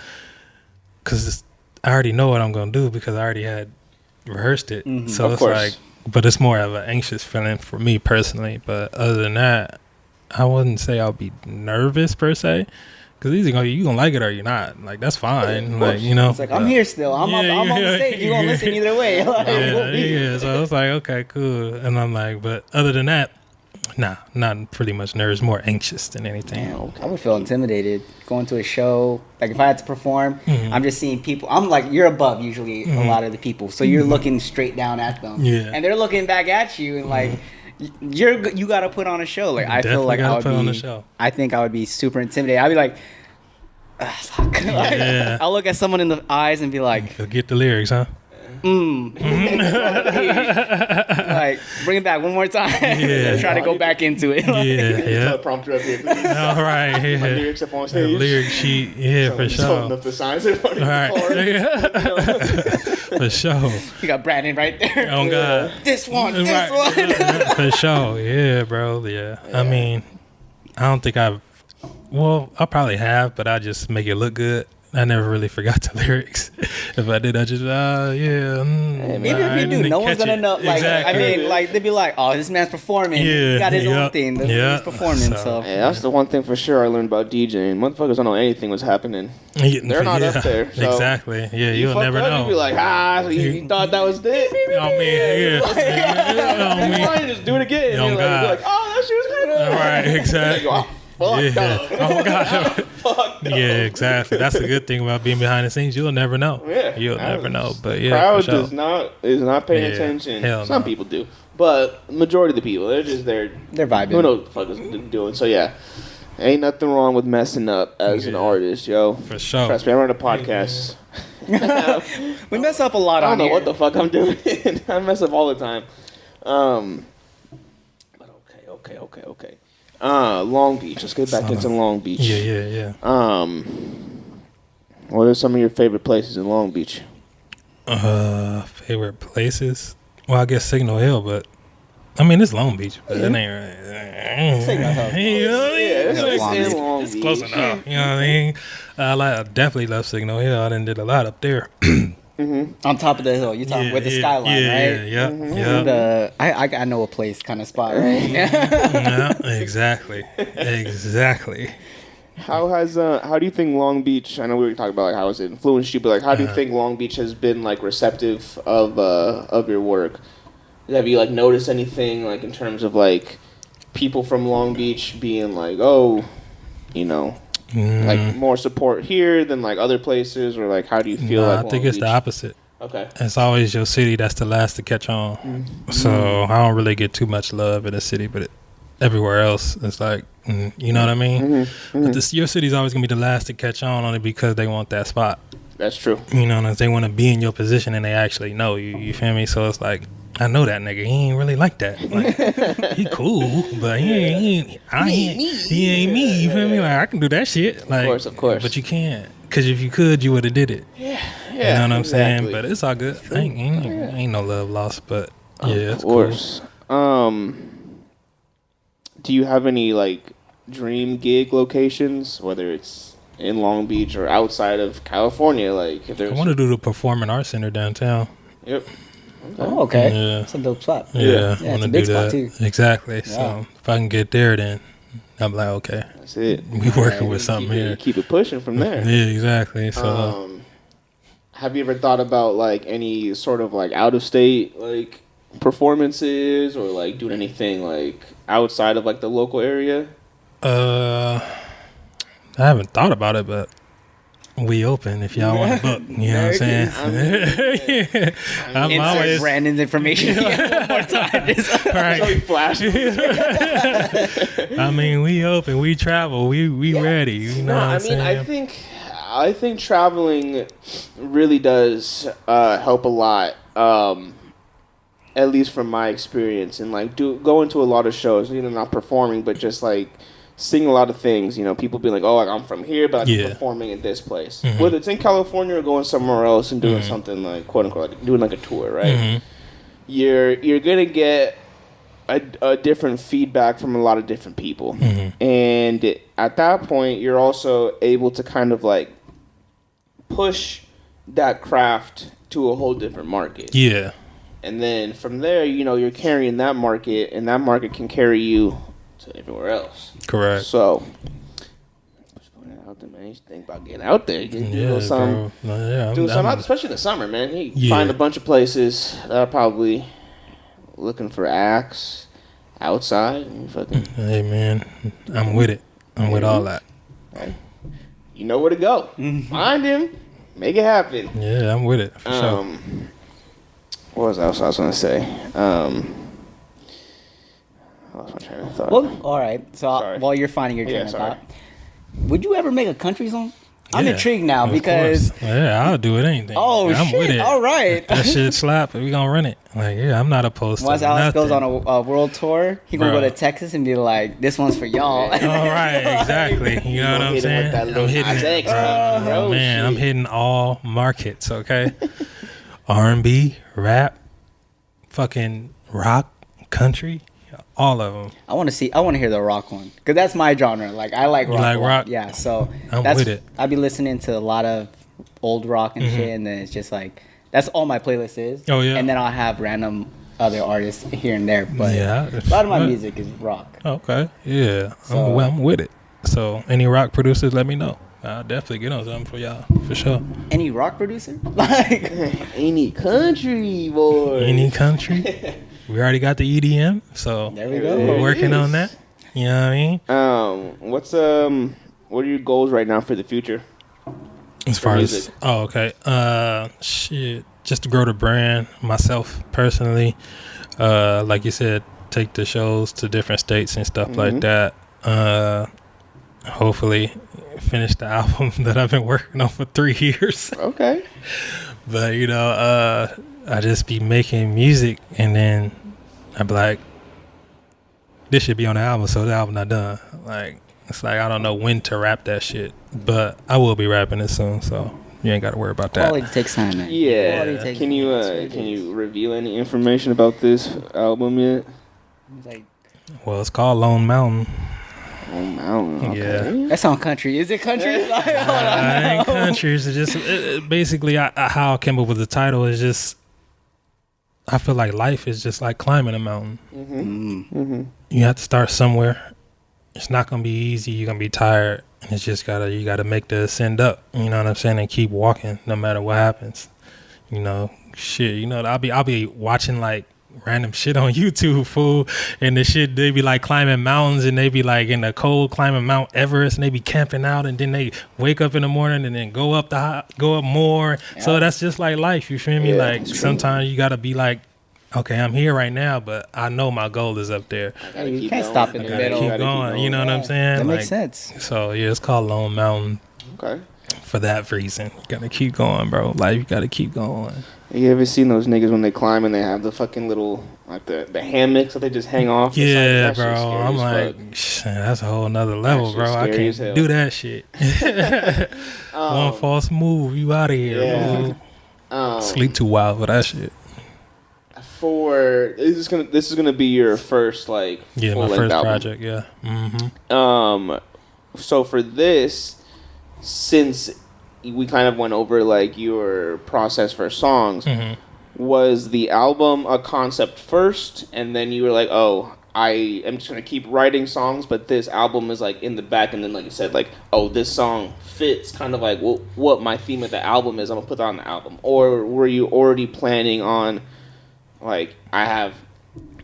because I already know what I'm gonna do because I already had rehearsed it. Mm-hmm. So it's like, but it's more of an anxious feeling for me personally. But other than that, I wouldn't say I'll be nervous per se. Because you gonna like it or you're not. Like, that's fine. Like, you know. It's like, I'm here still. I'm on the stage. You're gonna listen either way. So I was like, okay, cool. And I'm like, but other than that, nah, not pretty much nervous. More anxious than anything. Damn, I would feel intimidated going to a show. Like, if I had to perform, I'm just seeing people. I'm like, you're above usually a lot of the people. So you're looking straight down at them. Yeah. And they're looking back at you and like... You gotta put on a show. Like, I feel like I think I would be super intimidated. I'd be like, fuck. I'll look at someone in the eyes and be like, forget the lyrics, huh? Like, bring it back one more time. Try to go back into it. Teleprompter up here, please. All right. My lyrics up on stage. Lyric sheet. For sure. Holding up the signs in front of For sure. You got Brandon right there. Oh God. This one. For sure. Yeah, bro. Yeah. I mean, I don't think I probably have, but I just make it look good. I never really forgot the lyrics. If I did, I just maybe if you do, no one's gonna know. Like, exactly. I mean, like, they'd be like, "Oh, this man's performing. He got his own thing. He's performing." So that's the one thing for sure I learned about DJing. Motherfuckers don't know anything was happening. They're not up there. So exactly. Yeah, you'll never know. You'll be like, so you thought that was it? I mean, just do it again. You're like, oh, that shit was good. Right, exactly. Fuck Yeah. no. Oh God. Fuck no. Yeah, exactly. That's the good thing about being behind the scenes. You'll never know. Yeah, You'll never know. But yeah, crowd for sure. is not paying Yeah, attention. hell Some no. people do, but majority of the people, they're just there. They're vibing. Who knows what the fuck is doing? So yeah, ain't nothing wrong with messing up as an artist, yo. For sure. Trust me, I run a podcast. We mess up a lot I on don't know here. what the fuck I'm doing. I mess up all the time. But okay. Long Beach. Let's get back into Long Beach. Yeah. What are some of your favorite places in Long Beach? Favorite places? Well, I guess Signal Hill, but I mean it's Long Beach, but it ain't really. Signal Hill. You know what I mean? It's Long in Beach. Long It's Beach. close enough. You know what I mean? I definitely love Signal Hill. I done did a lot up there. On top of the hill. You talking with the skyline, right? Yeah. I know a place kind of spot, right? Yeah, exactly. How do you think Long Beach? I know we were talking about like how it's influenced you, but like how do you think Long Beach has been like receptive of your work? Have you like noticed anything like in terms of like people from Long Beach being like, oh, you know, like more support here than like other places, or like how do you feel? Nah, like I think Long it's the Beach? opposite. Okay. It's always your city that's the last to catch on. So I don't really get too much love in the city, but everywhere else, it's like, you know what I mean? But your city's always going to be the last to catch on only because they want that spot. That's true. You know, they want to be in your position and they actually know you. You feel me? So it's like, I know that nigga. He ain't really like that. Like, he cool, but he ain't me. You feel me? Like, I can do that shit. Like, Of course. But you can't. Because if you could, you would have did it. Yeah. You know what I'm saying? exactly. But it's all good. Ain't no love lost, but yeah, it's Of course. Do you have any like dream gig locations, whether it's in Long Beach or outside of California? Like if there's cool. I want to do the Performing Arts Center downtown. Yep. Oh, okay. Yeah. That's a dope spot. Yeah, Yeah, I it's want a to big do spot, that. too. Exactly. Yeah. So if I can get there, then I'm like, okay, That's it. we working with something keep here. Keep it pushing from there. Yeah, exactly. So Have you ever thought about like any sort of like out of state like performances or like doing anything like outside of like the local area? I haven't thought about it, but we open if y'all want to book. You know what I'm saying? Yeah. I'm Insert always Brandon's information one more time. right. Flash. I mean, we open, we travel, we ready. You know No, what I'm I mean, saying? I think traveling really does help a lot. At least from my experience, and like going to a lot of shows, you know, not performing, but just like seeing a lot of things. You know, people being like, "Oh, like, I'm from here, but I'm performing at this place." Whether it's in California or going somewhere else and doing something like quote unquote, like, doing like a tour, right? You're gonna get a different feedback from a lot of different people, and at that point, you're also able to kind of like push that craft to a whole different market. Yeah. And then from there, you know, you're carrying that market, and that market can carry you to everywhere else. Correct. So, just putting it out there, man. You should think about getting out there. Do Yeah, some, bro. Yeah, do some, I'm- especially in the summer, man. You Yeah. find a bunch of places that are probably looking for acts outside. And fucking, Hey, man, I'm with it. I'm with all that. you know where to go. Find him, make it happen. Yeah, I'm with it for sure. What was else I was gonna say? I lost my train of thought. Well, all right. So Sorry. while you're finding your train of sorry. thought, would you ever make a country song? I'm Yeah, intrigued now of because course. Yeah, I'll do it. Anything. oh I'm shit! with it. All right. That shit slap. We gonna run it. Like, yeah, I'm not opposed Once to Alex goes on nothing. a world tour, he gonna Bro. go to Texas and be like, "This one's for y'all." All right, exactly. You know what I'm hit him saying? with that little I'm hitting, Nas X, bro. man. Shit. I'm hitting all markets. Okay, R&B, rap, fucking rock, country, all of them. I want to hear the rock one because that's my genre. Like I like rock. like a lot. rock? Yeah. So I'm that's, with it. I be listening to a lot of old rock and shit, and then it's just like that's all my playlist is. Oh, yeah? And then I'll have random other artists here and there, but Yeah. a lot of my What? music is rock. Okay, yeah, So- I'm with it. So any rock producers, let me know. I'll definitely get on something for y'all for sure. Any rock producer? Like Any country boy. Any country. We already got the EDM, so there we go. we're working on that. You know what I mean? What are your goals right now for the future? As far as okay. Shit. Just to grow the brand myself personally. Like you said, take the shows to different states and stuff like that. Hopefully finish the album that I've been working on for 3 years. Okay. But I just be making music and then I'd be like, this should be on the album, so the album not done. Like, it's like I don't know when to rap that shit, but I will be rapping it soon, so you ain't got to worry about that. Quality takes time, man. Yeah. Can you reveal any information about this album yet? Well, it's called Lone Mountain. Lone Mountain. Okay. Yeah. That sound country. Is it country? It ain't country. It's just basically how I came up with the title is just. I feel like life is just like climbing a mountain. You have to start somewhere. It's not gonna be easy. You're gonna be tired, and it's just you gotta make the ascend up. You know what I'm saying? And keep walking no matter what happens. Shit. I'll be watching like random shit on YouTube, fool, and the shit they be like climbing mountains, and they be like in the cold climbing Mount Everest, and they be camping out, and then they wake up in the morning and then go up more. Yeah. So that's just like life. You feel me? Yeah, like sometimes you gotta be like, okay, I'm here right now, but I know my goal is up there. You can't stop in the middle. Keep going. You know what I'm saying? That makes sense. So yeah, it's called Lone Mountain. Okay. For that reason, you gotta keep going, bro. Like you gotta keep going. You ever seen those niggas when they climb and they have the fucking little like the hammocks that they just hang off? Yeah, bro. I'm like, that's a whole nother level, bro. I can't do that shit. One false move, you out of here, bro. Sleep too wild for that shit. This is gonna be your first like my first album. Project, yeah. So for this, since we kind of went over like your process for songs, was the album a concept first, and then you were like, oh, I am just gonna keep writing songs, but this album is like in the back, and then like you said, like, oh, this song fits kind of like what my theme of the album is, I'm gonna put that on the album? Or were you already planning on like, I have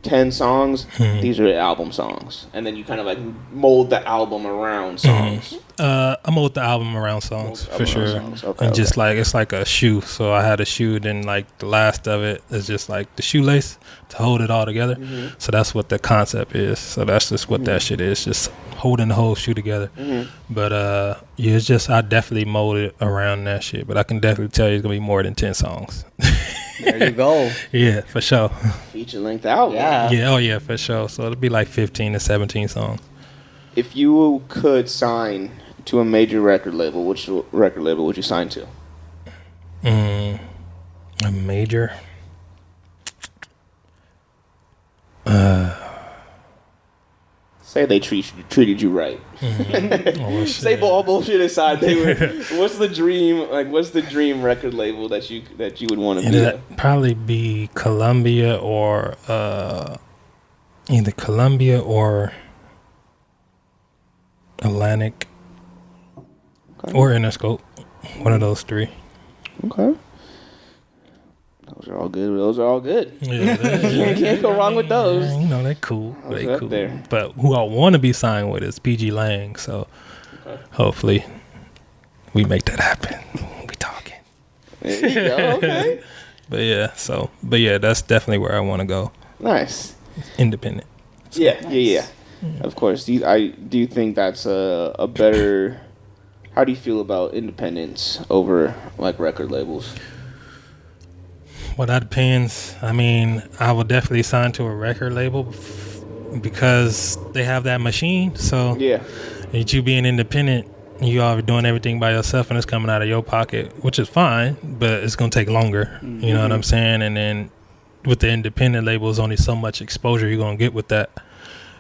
10 songs, these are the album songs, and then you kind of like mold the album around songs? I mold the album around songs for sure. Okay, and just like it's like a shoe, so I had a shoe, then like the last of it is just like the shoelace to hold it all together. So that's what the concept is. So that's just what that shit is, just holding the whole shoe together. But it's just I definitely molded it around that shit, but I can definitely tell you it's gonna be more than 10 songs. There you go. Yeah, for sure. Feature length album. Yeah, oh yeah, for sure. So it'll be like 15 to 17 songs. If you could sign to a major record label, which record label would you sign to? A major? Say they treated you right. Oh, say all bullshit aside, what's the dream? Like, what's the dream record label that you would want to be? It'd probably be Columbia or either Columbia or Atlantic or Interscope. One of those three. Okay. Those are all good. Yeah, can't go wrong with those. They're cool. They're cool. There. But who I want to be signed with is PG Lang. So hopefully we make that happen. We talking. There you go. Okay. But yeah, that's definitely where I want to go. Nice. Independent. So. Yeah. Of course. Do you think that's a better? How do you feel about independence over like record labels? Well, that depends. I mean, I would definitely sign to a record label because they have that machine. So you being independent, you are doing everything by yourself, and it's coming out of your pocket, which is fine, but it's gonna take longer. You know what I'm saying? And then with the independent label, there's only so much exposure you're gonna get with that.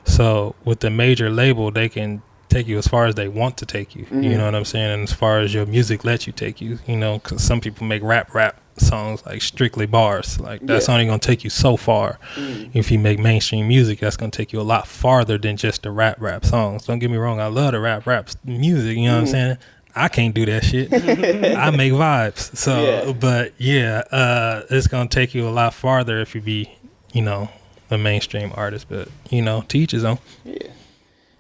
So with the major label, they can take you as far as they want to take you. You know what I'm saying? And as far as your music lets you take you, because some people make rap songs like strictly bars. Like that's only gonna take you so far. If you make mainstream music, that's gonna take you a lot farther than just the rap songs. Don't get me wrong, I love the rap music. You know what I'm saying? I can't do that shit. I make vibes. So, but it's gonna take you a lot farther if you be, a mainstream artist. But to each his own. Yeah.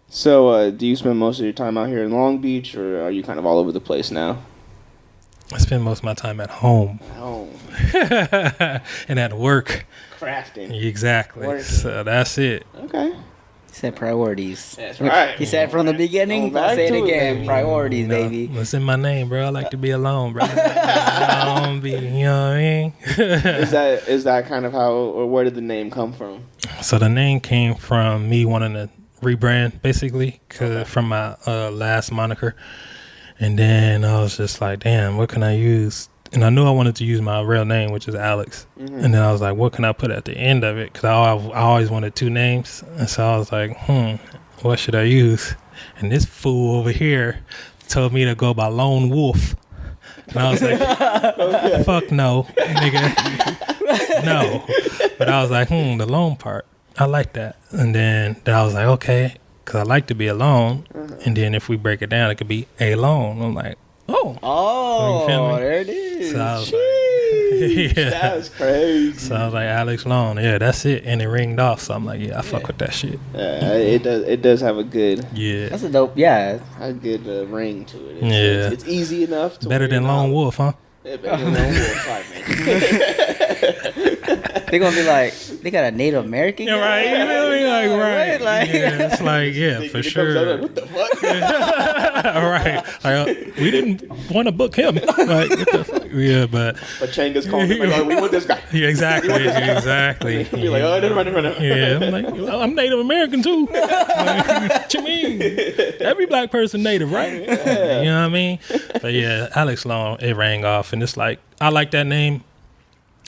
So, do you spend most of your time out here in Long Beach, or are you kind of all over the place now? I spend most of my time at home. And at work. Crafting. Exactly. Working. So that's it. Okay. He said priorities. That's right. He said from the beginning. I'll say it again. Priorities, baby. What's in my name, bro? I like to be alone, bro. Alone, you know what I mean? Is that kind of how, or where did the name come from? So the name came from me wanting to rebrand, basically, from my last moniker. And then I was just like, damn, what can I use? And I knew I wanted to use my real name, which is Alex. Mm-hmm. And then I was like, what can I put at the end of it? Because I always wanted two names. And so I was like, what should I use? And this fool over here told me to go by Lone Wolf. And I was like, fuck no, nigga. No. But I was like, the lone part. I like that. And then I was like, okay, because I like to be alone. Mm-hmm. And then if we break it down, it could be alone. I'm like, oh, there it is. So I was like, yeah. That's crazy. So I was like, Alix Lone, yeah, that's it. And it ringed off. So I'm like, yeah, I fuck with that shit. It does have a good. Yeah. That's a dope. Yeah. A good ring to it. It's easy enough to. Better than Lone Wolf, huh? Yeah, better than Lone Wolf. Right, man. They're gonna be like, they got a Native American. Yeah, right. You feel me? Right. Yeah, it's like, yeah, for sure. What the fuck? All right. Like, we didn't want to book him. Like, what the fuck? Yeah, but Changa's calling him like, we want this guy. Yeah, exactly. Be like, oh, never mind. Yeah, I'm like, I'm Native American too. Like, what you mean? Every black person Native, right? Yeah. You know what I mean? But yeah, Alix Lone, it rang off, and it's like, I like that name.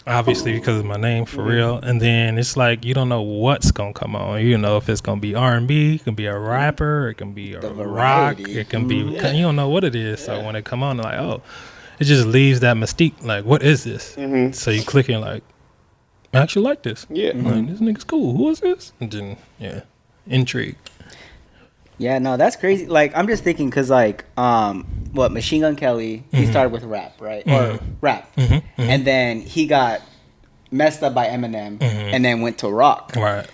Obviously, because of my name, for real. And then it's like, you don't know what's going to come on. You know if it's going to be R&B, it can be a rapper, it can be a rock, it can be, you don't know what it is. So when it come on, like, oh, it just leaves that mystique. Like, what is this? Mm-hmm. So you click and like, I actually like this. Yeah. Like, this nigga's cool. Who is this? And then, intrigue. Yeah, no, that's crazy. Like, I'm just thinking, because, like, Machine Gun Kelly, he started with rap, right? Or rap. And then he got messed up by Eminem and then went to rock. Right.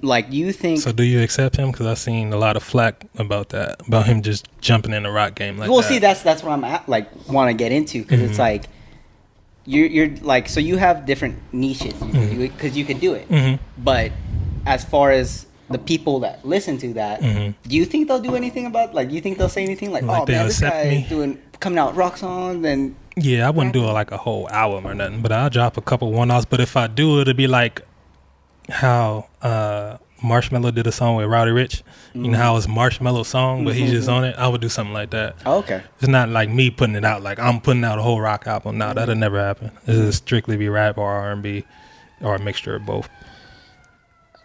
Like, you think... So do you accept him? Because I've seen a lot of flack about that, about him just jumping in the rock game like that. See, that's what I'm at, like, want to get into, because it's like, you're like, so you have different niches, because you could do it. But as far as the people that listen to that, do you think they'll do anything about, like, you think they'll say anything like oh man, this guy is coming out rock songs? And yeah, I wouldn't do it like a whole album or nothing, but I'll drop a couple one-offs. But if I do, it'll be like how Marshmello did a song with Rowdy Rich. You know how it's Marshmello's song, but he's just on it. I would do something like that. Oh, okay. It's not like me putting it out, like I'm putting out a whole rock album. No, that'll never happen. It'll strictly be rap or R&B or a mixture of both.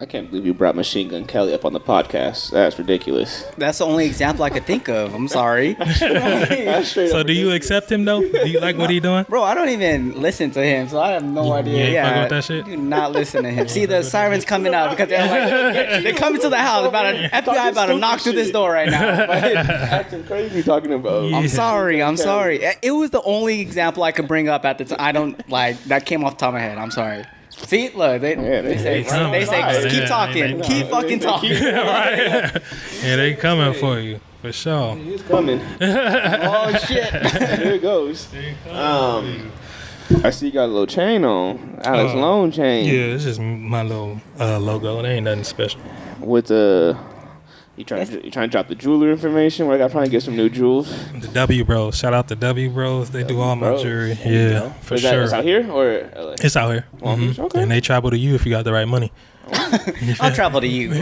I can't believe you brought Machine Gun Kelly up on the podcast. That's ridiculous. That's the only example I could think of. I'm sorry. So do you accept him, though? Do you like what he doing? Bro, I don't even listen to him, so I have no idea. You ain't fucking with that shit? Do not listen to him. See, the sirens coming out because they're like, they're coming to the house. FBI about to knock through this door right now. Acting crazy talking about. I'm sorry. It was the only example I could bring up at the time. I don't, like, that came off the top of my head. I'm sorry. See, look, they say keep talking, keep fucking talking. Right? Yeah, they coming for you for sure. He's coming. Oh shit! Here it goes. I see you got a little chain on, Alix Lone chain. Yeah, it's just my little logo. It ain't nothing special. With you trying to drop the jeweler information? Where I got trying to get some new jewels. The W Bros. Shout out to W Bros. They do all my jewelry. Yeah, for sure. It's out here or LA? It's out here. Okay. And they travel to you if you got the right money. I'll travel to you.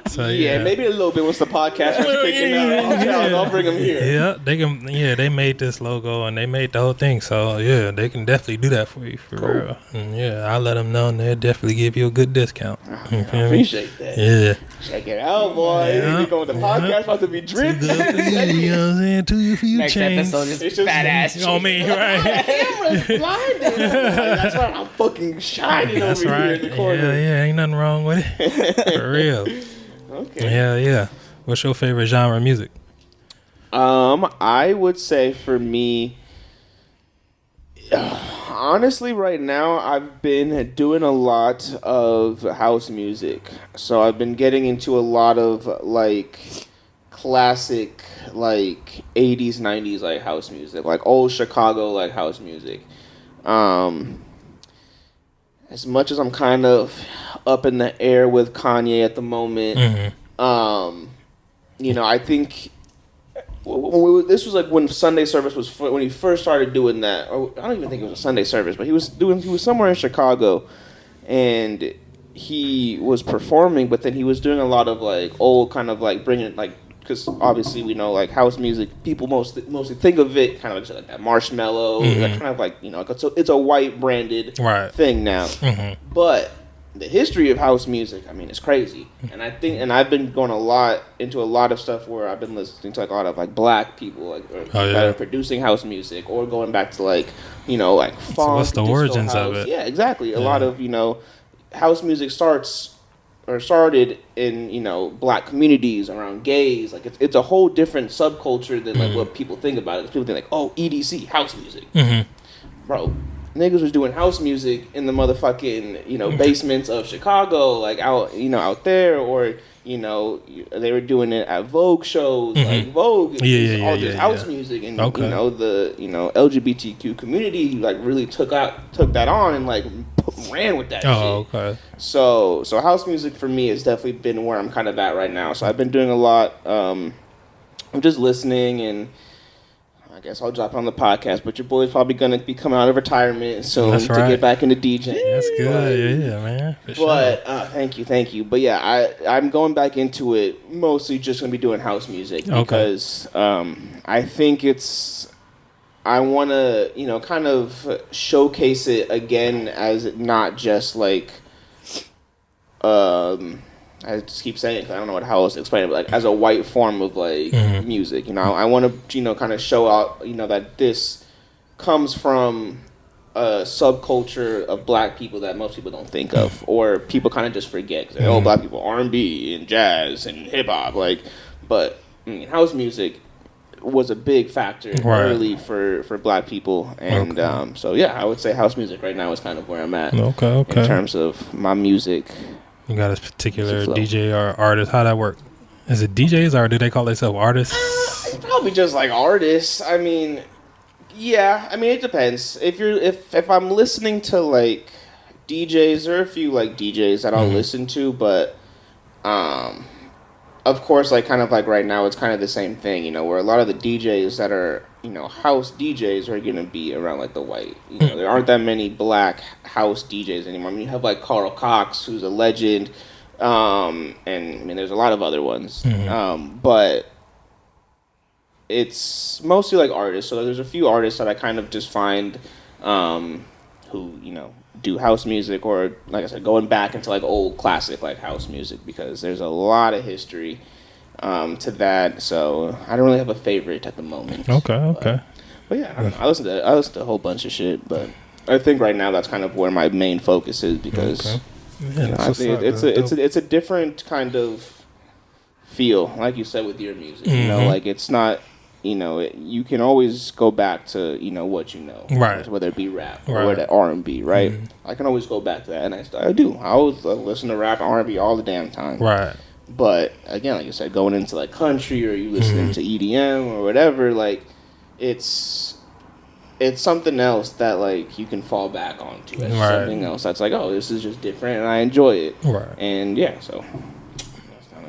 So, maybe a little bit once the podcast starts kicking out. I'll bring them here. Yeah, they can. Yeah, they made this logo and they made the whole thing. So yeah, they can definitely do that for you for real. And yeah, I'll let them know and they'll definitely give you a good discount. I appreciate that. Yeah. Check it out, boy. You going with the podcast about to be dripped. You know what I'm saying? To you for you Next chains. episode is fat ass. On me, right? Camera's blinded. That's right. I'm fucking shining over here in the corner. Yeah, ain't nothing wrong with it. For real. Okay. Yeah. What's your favorite genre of music? I would say for me, Honestly, right now, I've been doing a lot of house music. So I've been getting into a lot of, like, classic, like, 80s, 90s, like, house music. Like, old Chicago, like, house music. As much as I'm kind of up in the air with Kanye at the moment, you know, I think this was like when Sunday service was when he first started doing that. Or I don't even think it was a Sunday service, but he was somewhere in Chicago, and he was performing. But then he was doing a lot of like old kind of like bringing like because obviously we know like house music. People mostly think of it kind of like that marshmallow, that kind of like you know it's a white branded thing now, but. The history of house music, I mean, it's crazy, and I think, and I've been going into a lot of stuff where I've been listening to like a lot of like black people, like that are producing house music, or going back to like you know like funk. So what's the origins house. of it? Yeah, exactly. A lot of you know, house music started in you know black communities around gays. Like it's a whole different subculture than like what people think about it. People think like, oh, EDC house music, bro. Niggas was doing house music in the motherfucking, you know, basements of Chicago, like out there, or you know, they were doing it at Vogue shows, like Vogue, all this house music, and you know the LGBTQ community like really took that on and like ran with that. So house music for me has definitely been where I'm kind of at right now. So I've been doing a lot. I'm just listening and. I guess I'll drop on the podcast, but your boy's probably going to be coming out of retirement soon to get back into DJing. That's good, yeah, man. But thank you. But yeah, I'm going back into it mostly just going to be doing house music because I think I want to, you know, kind of showcase it again as not just like I just keep saying it because I don't know how else to explain it, but like as a white form of like music, you know, I want to, you know, kind of show out, you know, that this comes from a subculture of black people that most people don't think of, or people kind of just forget. Cause oh, black people R&B and jazz and hip hop, like, but I mean, house music was a big factor early for black people, and so yeah, I would say house music right now is kind of where I'm at. In terms of my music. You got a particular DJ or artist? How that work? Is it DJs or do they call themselves artists? It's probably just like artists. I mean, yeah. I mean, it depends. If I'm listening to like DJs, there are a few like DJs that I'll listen to, but of course, like kind of like right now, it's kind of the same thing. You know, where a lot of the DJs that are house DJs are gonna be around like the white. You know, there aren't that many black house DJs anymore. I mean, you have like Carl Cox, who's a legend, and I mean, there's a lot of other ones, but it's mostly like artists. So there's a few artists that I kind of just find who do house music, or like I said, going back into like old classic like house music, because there's a lot of history to that. So I don't really have a favorite at the moment. Okay. But yeah, I don't know. I listen to a whole bunch of shit, but I think right now that's kind of where my main focus is, because I think it's a different kind of feel, like you said with your music. You know, like it's not. You can always go back to what you know, right? Whether it be rap or whether R&B, right? I can always go back to that, and I do. I always listen to rap and R&B all the damn time, right? But again, like you said, going into like country, or you listening to EDM or whatever, like it's something else that like you can fall back onto as something else that's like, oh, this is just different and I enjoy it, right? And yeah, so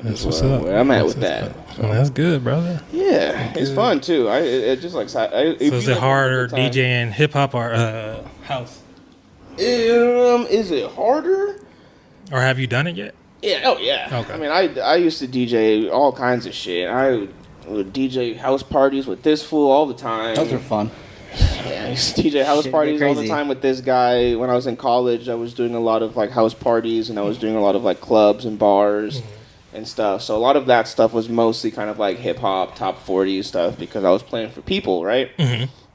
that's what's up. Where I'm at with that. So. Well, that's good, brother. Yeah, it's fun too. It just like. So is it harder DJing hip hop or house? Is it harder? Or have you done it yet? Yeah. Oh yeah. Okay. I mean, I used to DJ all kinds of shit. I would DJ house parties with this fool all the time. Those are fun. Yeah, I used to DJ house parties all the time with this guy. When I was in college, I was doing a lot of like house parties, and I was doing a lot of like clubs and bars. And stuff. So a lot of that stuff was mostly kind of like hip hop, top 40 stuff, because I was playing for people, right?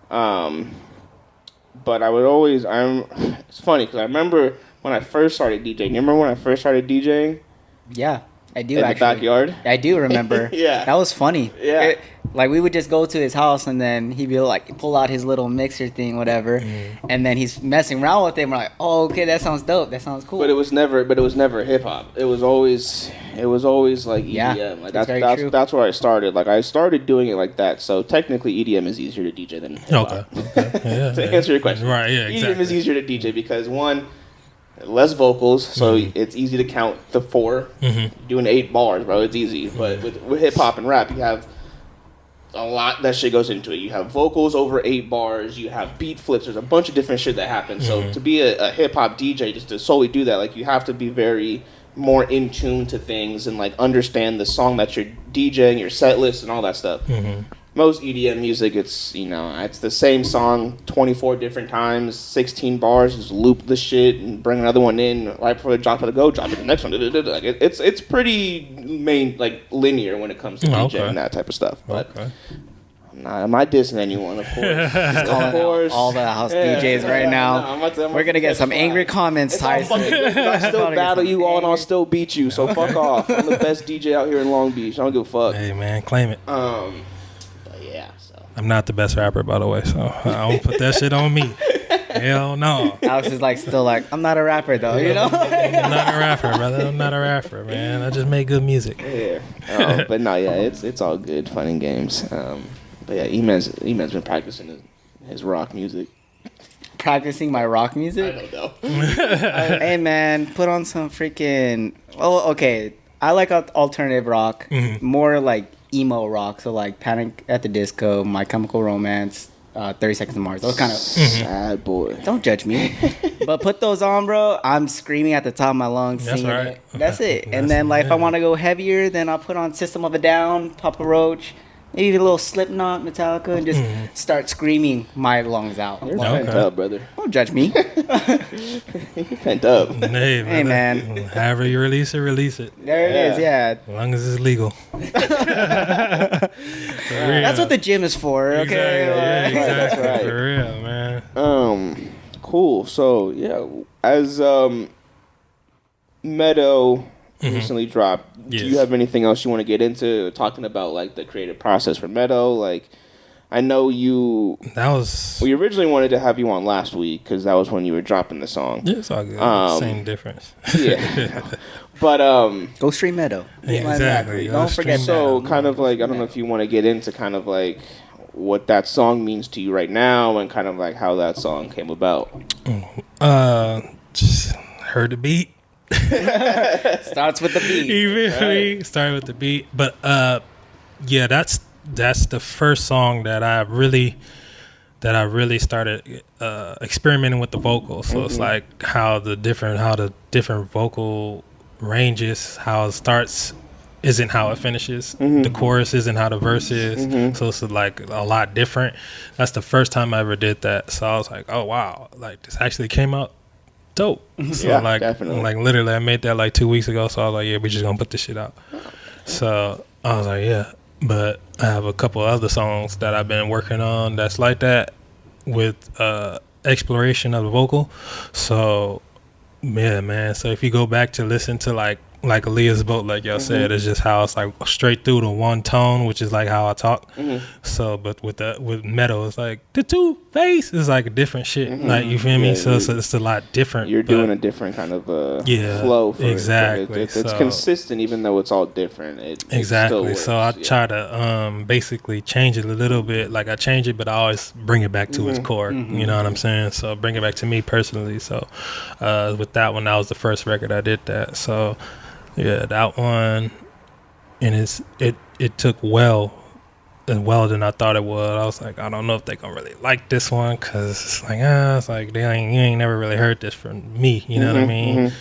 But I would always. It's funny because I remember when I first started DJing. You remember when I first started DJing? Yeah. I do in actually. the backyard. I do remember. Yeah. That was funny. Yeah. Like we would just go to his house and then he'd be like pull out his little mixer thing, whatever, and then he's messing around with it. And we're like, oh, okay, that sounds dope. That sounds cool. But it was never hip hop. It was always like EDM. Yeah, Like that's where I started. Like I started doing it like that. So technically EDM is easier to DJ than hip hop. Okay. Yeah, To answer your question. Right, yeah, exactly. EDM is easier to DJ because one, less vocals, so it's easy to count the 4. Doing 8 bars, bro, it's easy. But with hip hop and rap, you have a lot that shit goes into it. You have vocals over 8 bars, you have beat flips, there's a bunch of different shit that happens. So to be a hip hop DJ, just to solely do that, like you have to be very more in tune to things and like understand the song that you're DJing, your set list and all that stuff. Most EDM music, it's it's the same song 24 different times, 16 bars, just loop the shit and bring another one in right before they drop it, drop it the next one. Like it's pretty linear when it comes to DJing and that type of stuff. But am I dissing anyone? Of course, of course. All the house DJs right now. We're gonna get some angry comments, Tyson. I'll still battle you all and I'll still beat you. So fuck off. I'm the best DJ out here in Long Beach. I don't give a fuck. Hey man, claim it. So I'm not the best rapper, by the way, so I don't put that shit on me. Hell no. Alex is still like, I'm not a rapper though, you know? I'm not a rapper, brother. I'm not a rapper, man. I just make good music. Yeah. But no, yeah, it's all good, fun and games. But yeah, E-Man's been practicing his rock music. Practicing my rock music? I don't know. Hey man, put on some freaking... Oh, okay. I like alternative rock. More like emo rock. So like Panic at the Disco, My Chemical Romance, 30 Seconds to Mars. Those kind of... Sad boy. Don't judge me. But put those on, bro. I'm screaming at the top of my lungs. That's singing right. it. That's it. And then if I want to go heavier, then I'll put on System of a Down, Papa Roach, maybe a little Slipknot, Metallica, and just start screaming my lungs out. You're pent up, brother. Don't judge me. You're pent up. Hey man. However you release it. There it is, yeah. As long as it's legal. That's what the gym is for, okay? Exactly. That's right. For real, man. Cool. So yeah, as Meadow recently dropped. Yes. Do you have anything else you want to get into talking about like the creative process for Meadow? Like, I know we originally wanted to have you on last week because that was when you were dropping the song. Yeah, it's all good. Same difference. Yeah. But go stream Meadow. Yeah, exactly. Don't forget. So kind of like I don't know if you want to get into kind of like what that song means to you right now and kind of like how that song came about. Just heard the beat. Starts with the beat. You feel me? Start with the beat. But yeah, that's the first song that I really started experimenting with the vocals. So it's like how the different vocal ranges, how it starts isn't how it finishes. The chorus isn't how the verse is. So it's like a lot different. That's the first time I ever did that. So I was like, oh wow, like this actually came out dope. So yeah, definitely. Like literally I made that like 2 weeks ago. So I was like, yeah, we just gonna put this shit out. So I was like, yeah. But I have a couple other songs that I've been working on that's like that with exploration of the vocal. So yeah, man. So if you go back to listen to like Aaliyah's Boat, like y'all said, it's just how it's like straight through to one tone, which is like how I talk. So, but with Meadow, it's like the two face is like a different shit. Like you feel me? So it's a lot different. You're doing a different kind of flow. For exactly. It's consistent, even though it's all different. Exactly. So I try to basically change it a little bit. Like I change it, but I always bring it back to its core. You know what I'm saying? So bring it back to me personally. So with that one, that was the first record I did that. So. Yeah, that one, and it took well than I thought it would. I was like, I don't know if they gonna really like this one because it's like you ain't never really heard this from me. You know what I mean?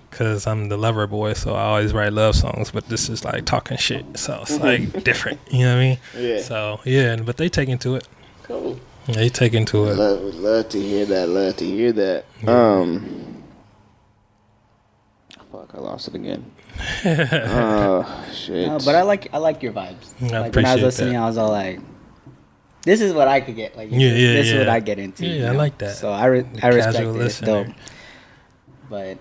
Because I'm the lover boy, so I always write love songs. But this is like talking shit, so it's like different. You know what I mean? Yeah. So yeah, but they take into it. Cool. They take into it. Would love to hear that. Yeah. Fuck, I lost it again. Oh shit! No, but I like your vibes. Like when I was listening, I was all like, "This is what I could get." Like, this is what I get into. Yeah, I like that. So I respect it. It's dope. But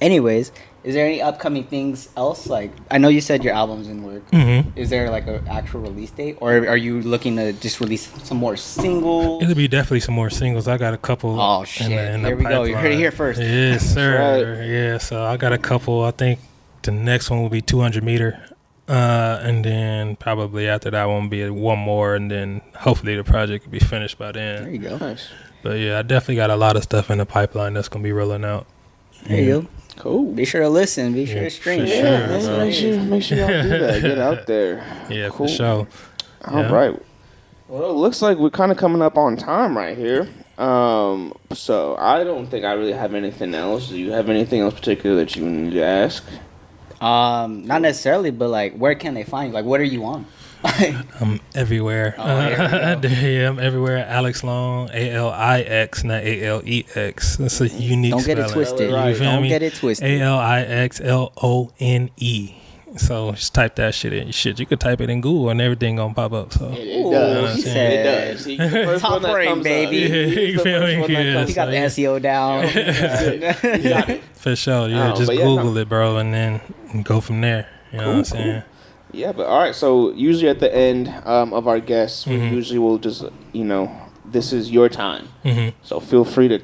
Anyways, is there any upcoming things else? Like, I know you said your album's in work. Mm-hmm. Is there like an actual release date, or are you looking to just release some more singles? It'll be definitely some more singles. I got a couple. Oh shit! In the Here we go. You heard it here pipeline. first. Yes, sir. Right. Yeah, so I got a couple. I think the next one will be 200 meter. And then probably after that one will be one more, and then hopefully the project will be finished by then. There you go. Nice. But yeah, I definitely got a lot of stuff in the pipeline that's gonna be rolling out. There you go. Cool. Be sure to listen. Be sure to stream. for Yeah, sure, man, bro. make sure y'all do that. Get out there. Yeah, Cool. for sure. All Yeah. right. Well, it looks like we're kind of coming up on time right here. So I don't think I really have anything else. Do you have anything else particular that you need to ask? Not necessarily, but like, where can they find you? Like, what are you on? I'm everywhere. Oh, there we go. Yeah, I'm everywhere. Alix Lone, ALIX, not ALEX. It's a unique Don't get it spelling. twisted. Right. You feel Don't me? get it twisted. ALIXLONE. So just type that shit in. Shit, you could type it in Google and everything gonna pop up. So It Ooh, does. he It said- does. He's the first Top one that brain, comes up. baby. He's You the feel first me? one that Yeah. comes He got the up. SEO down. You got it. for sure, yeah, just but yeah, Google no. it, bro, and then go from there. You know what I'm saying? Yeah, but all right. So usually at the end of our guests, we Mhm. usually will just, this is your time. Mm-hmm. So feel free to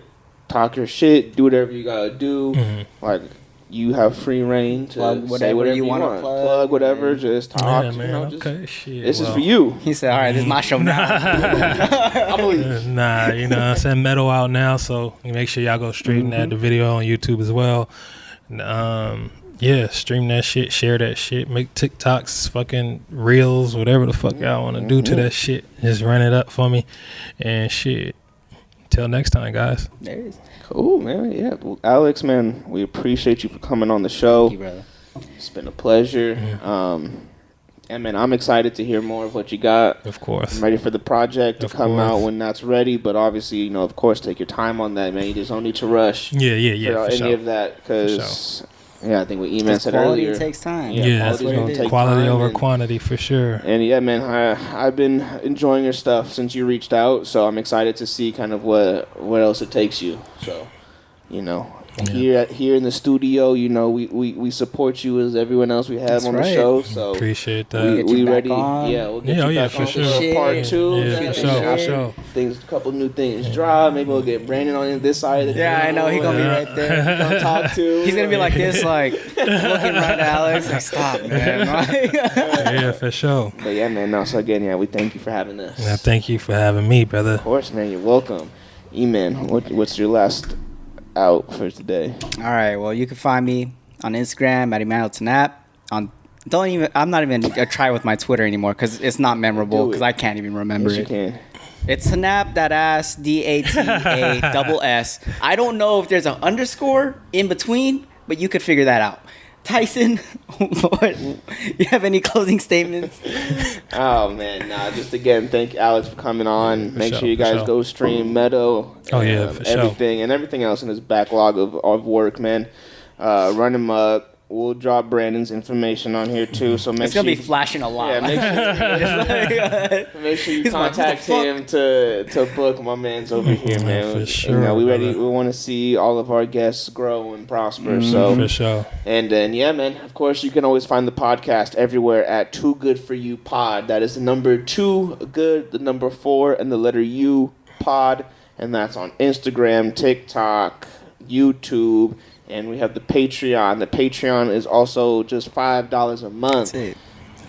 talk your shit, do whatever you gotta do. Mm-hmm. Like you have free reign to Plug say whatever whatever you you wanna want. plug, whatever, man. just talk. Yeah, man. just- Okay, shit. This is well. for you. He said, "All right, this is my show now." I'm gonna leave. Nah, you know, I said Meadow out now, so make sure y'all go stream that, the video on YouTube as well. Yeah, stream that shit, share that shit, make TikToks, fucking reels, whatever the fuck y'all want to do to that shit. Just run it up for me, and shit. Till next time, guys. There it is. Cool, man. Yeah, well, Alex, man, we appreciate you for coming on the show. Thank you, brother. It's been a pleasure. And man, I'm excited to hear more of what you got. Of course. I'm ready for the project to Of come course. out when that's ready. But obviously, of course, take your time on that, man. You just don't need to rush Yeah, for for any sure. of that because, I think what E-Man said Quality earlier. takes time. Yeah, Yeah, quality's what gonna it is. take Quality time over and- quantity for sure. And yeah, man, I've been enjoying your stuff since you reached out, so I'm excited to see kind of what else it takes you. So, here in the studio, we support you as everyone else we have That's on the right. show. So Appreciate we, that. Get you we back ready. on. Yeah, we'll get Yeah, you yeah, back for on sure. for part two. Yeah, for sure, for sure. Things, a couple new things drop. Maybe we'll get Brandon on this side of the Yeah, I know. He gonna be right there. Gonna talk to. He's gonna be like this, like looking right at Alex. Like, stop, man. Yeah, for sure. But yeah, man. No, so again, we thank you for having us. Now, thank you for having me, brother. Of course, man. You're welcome. E-Man, what's your last out for today? All right. Well, you can find me on Instagram at Emmanuel I'm not even gonna try with my Twitter anymore because it's not memorable Do it. because I can't even remember Yes, you it. can. It's Snap that ass DATA SS. I don't know if there's an underscore in between, but you could figure that out. Tyson, what, you have any closing statements? Oh man, just again, thank Alex for coming on. Make sure, sure you for guys sure. go stream Meadow. Oh, yeah, for sure. Everything else in his backlog of work, man. Run him up. We'll drop Brandon's information on here too. So make It's gonna sure be flashing a lot. Yeah, make sure you He's like, contact "What the him to book my man's over here, man. For sure, we ready. brother. We want to see all of our guests grow and prosper. So For sure. and then, man, of course, you can always find the podcast everywhere at Too Good For You Pod. That is the number 2 good, the number 4, and the letter U pod. And that's on Instagram, TikTok, YouTube, and we have the Patreon. The Patreon is also just $5 a month. That's it.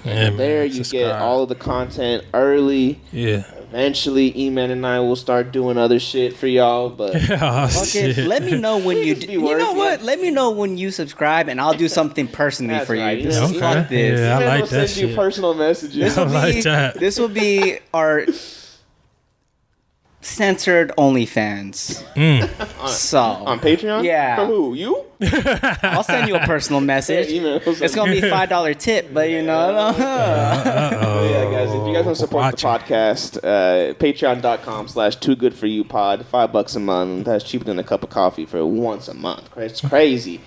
Yeah, And there man, you subscribe. get all of the content early. Yeah. Eventually, E-Man and I will start doing other shit for y'all, but... Oh, Okay, shit. let me know when you. Please be You know working. what? Let me know when you subscribe, and I'll do something personally That's for you. right. This Yeah, is okay. fuck this. Yeah, I E-Man like will that send you shit. personal messages. This I will like be. that. This will be our censored OnlyFans. So On Patreon? Yeah. For who? You? I'll send you a personal message. Yeah, email. It's gonna be $5 tip, but you know. But yeah, guys, if you guys want to support Watch the podcast, patreon.com/toogoodforyoupod, $5 a month. That's cheaper than a cup of coffee for once a month. It's crazy.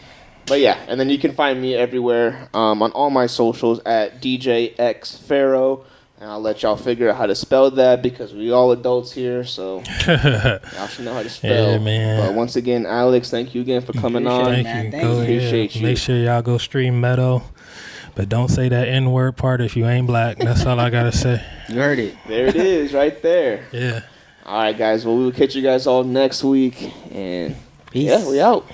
But yeah, and then you can find me everywhere on all my socials at DJXFaro. And I'll let y'all figure out how to spell that because we all adults here, so y'all should know how to spell. Yeah, man. But once again, Alex, thank you again for coming on. Thank you. Appreciate you. Make sure y'all go stream Meadow. But don't say that N-word part if you ain't black. That's all I got to say. You heard it. There it is, right there. Yeah. All right, guys. Well, we will catch you guys all next week. And peace. Yeah, we out.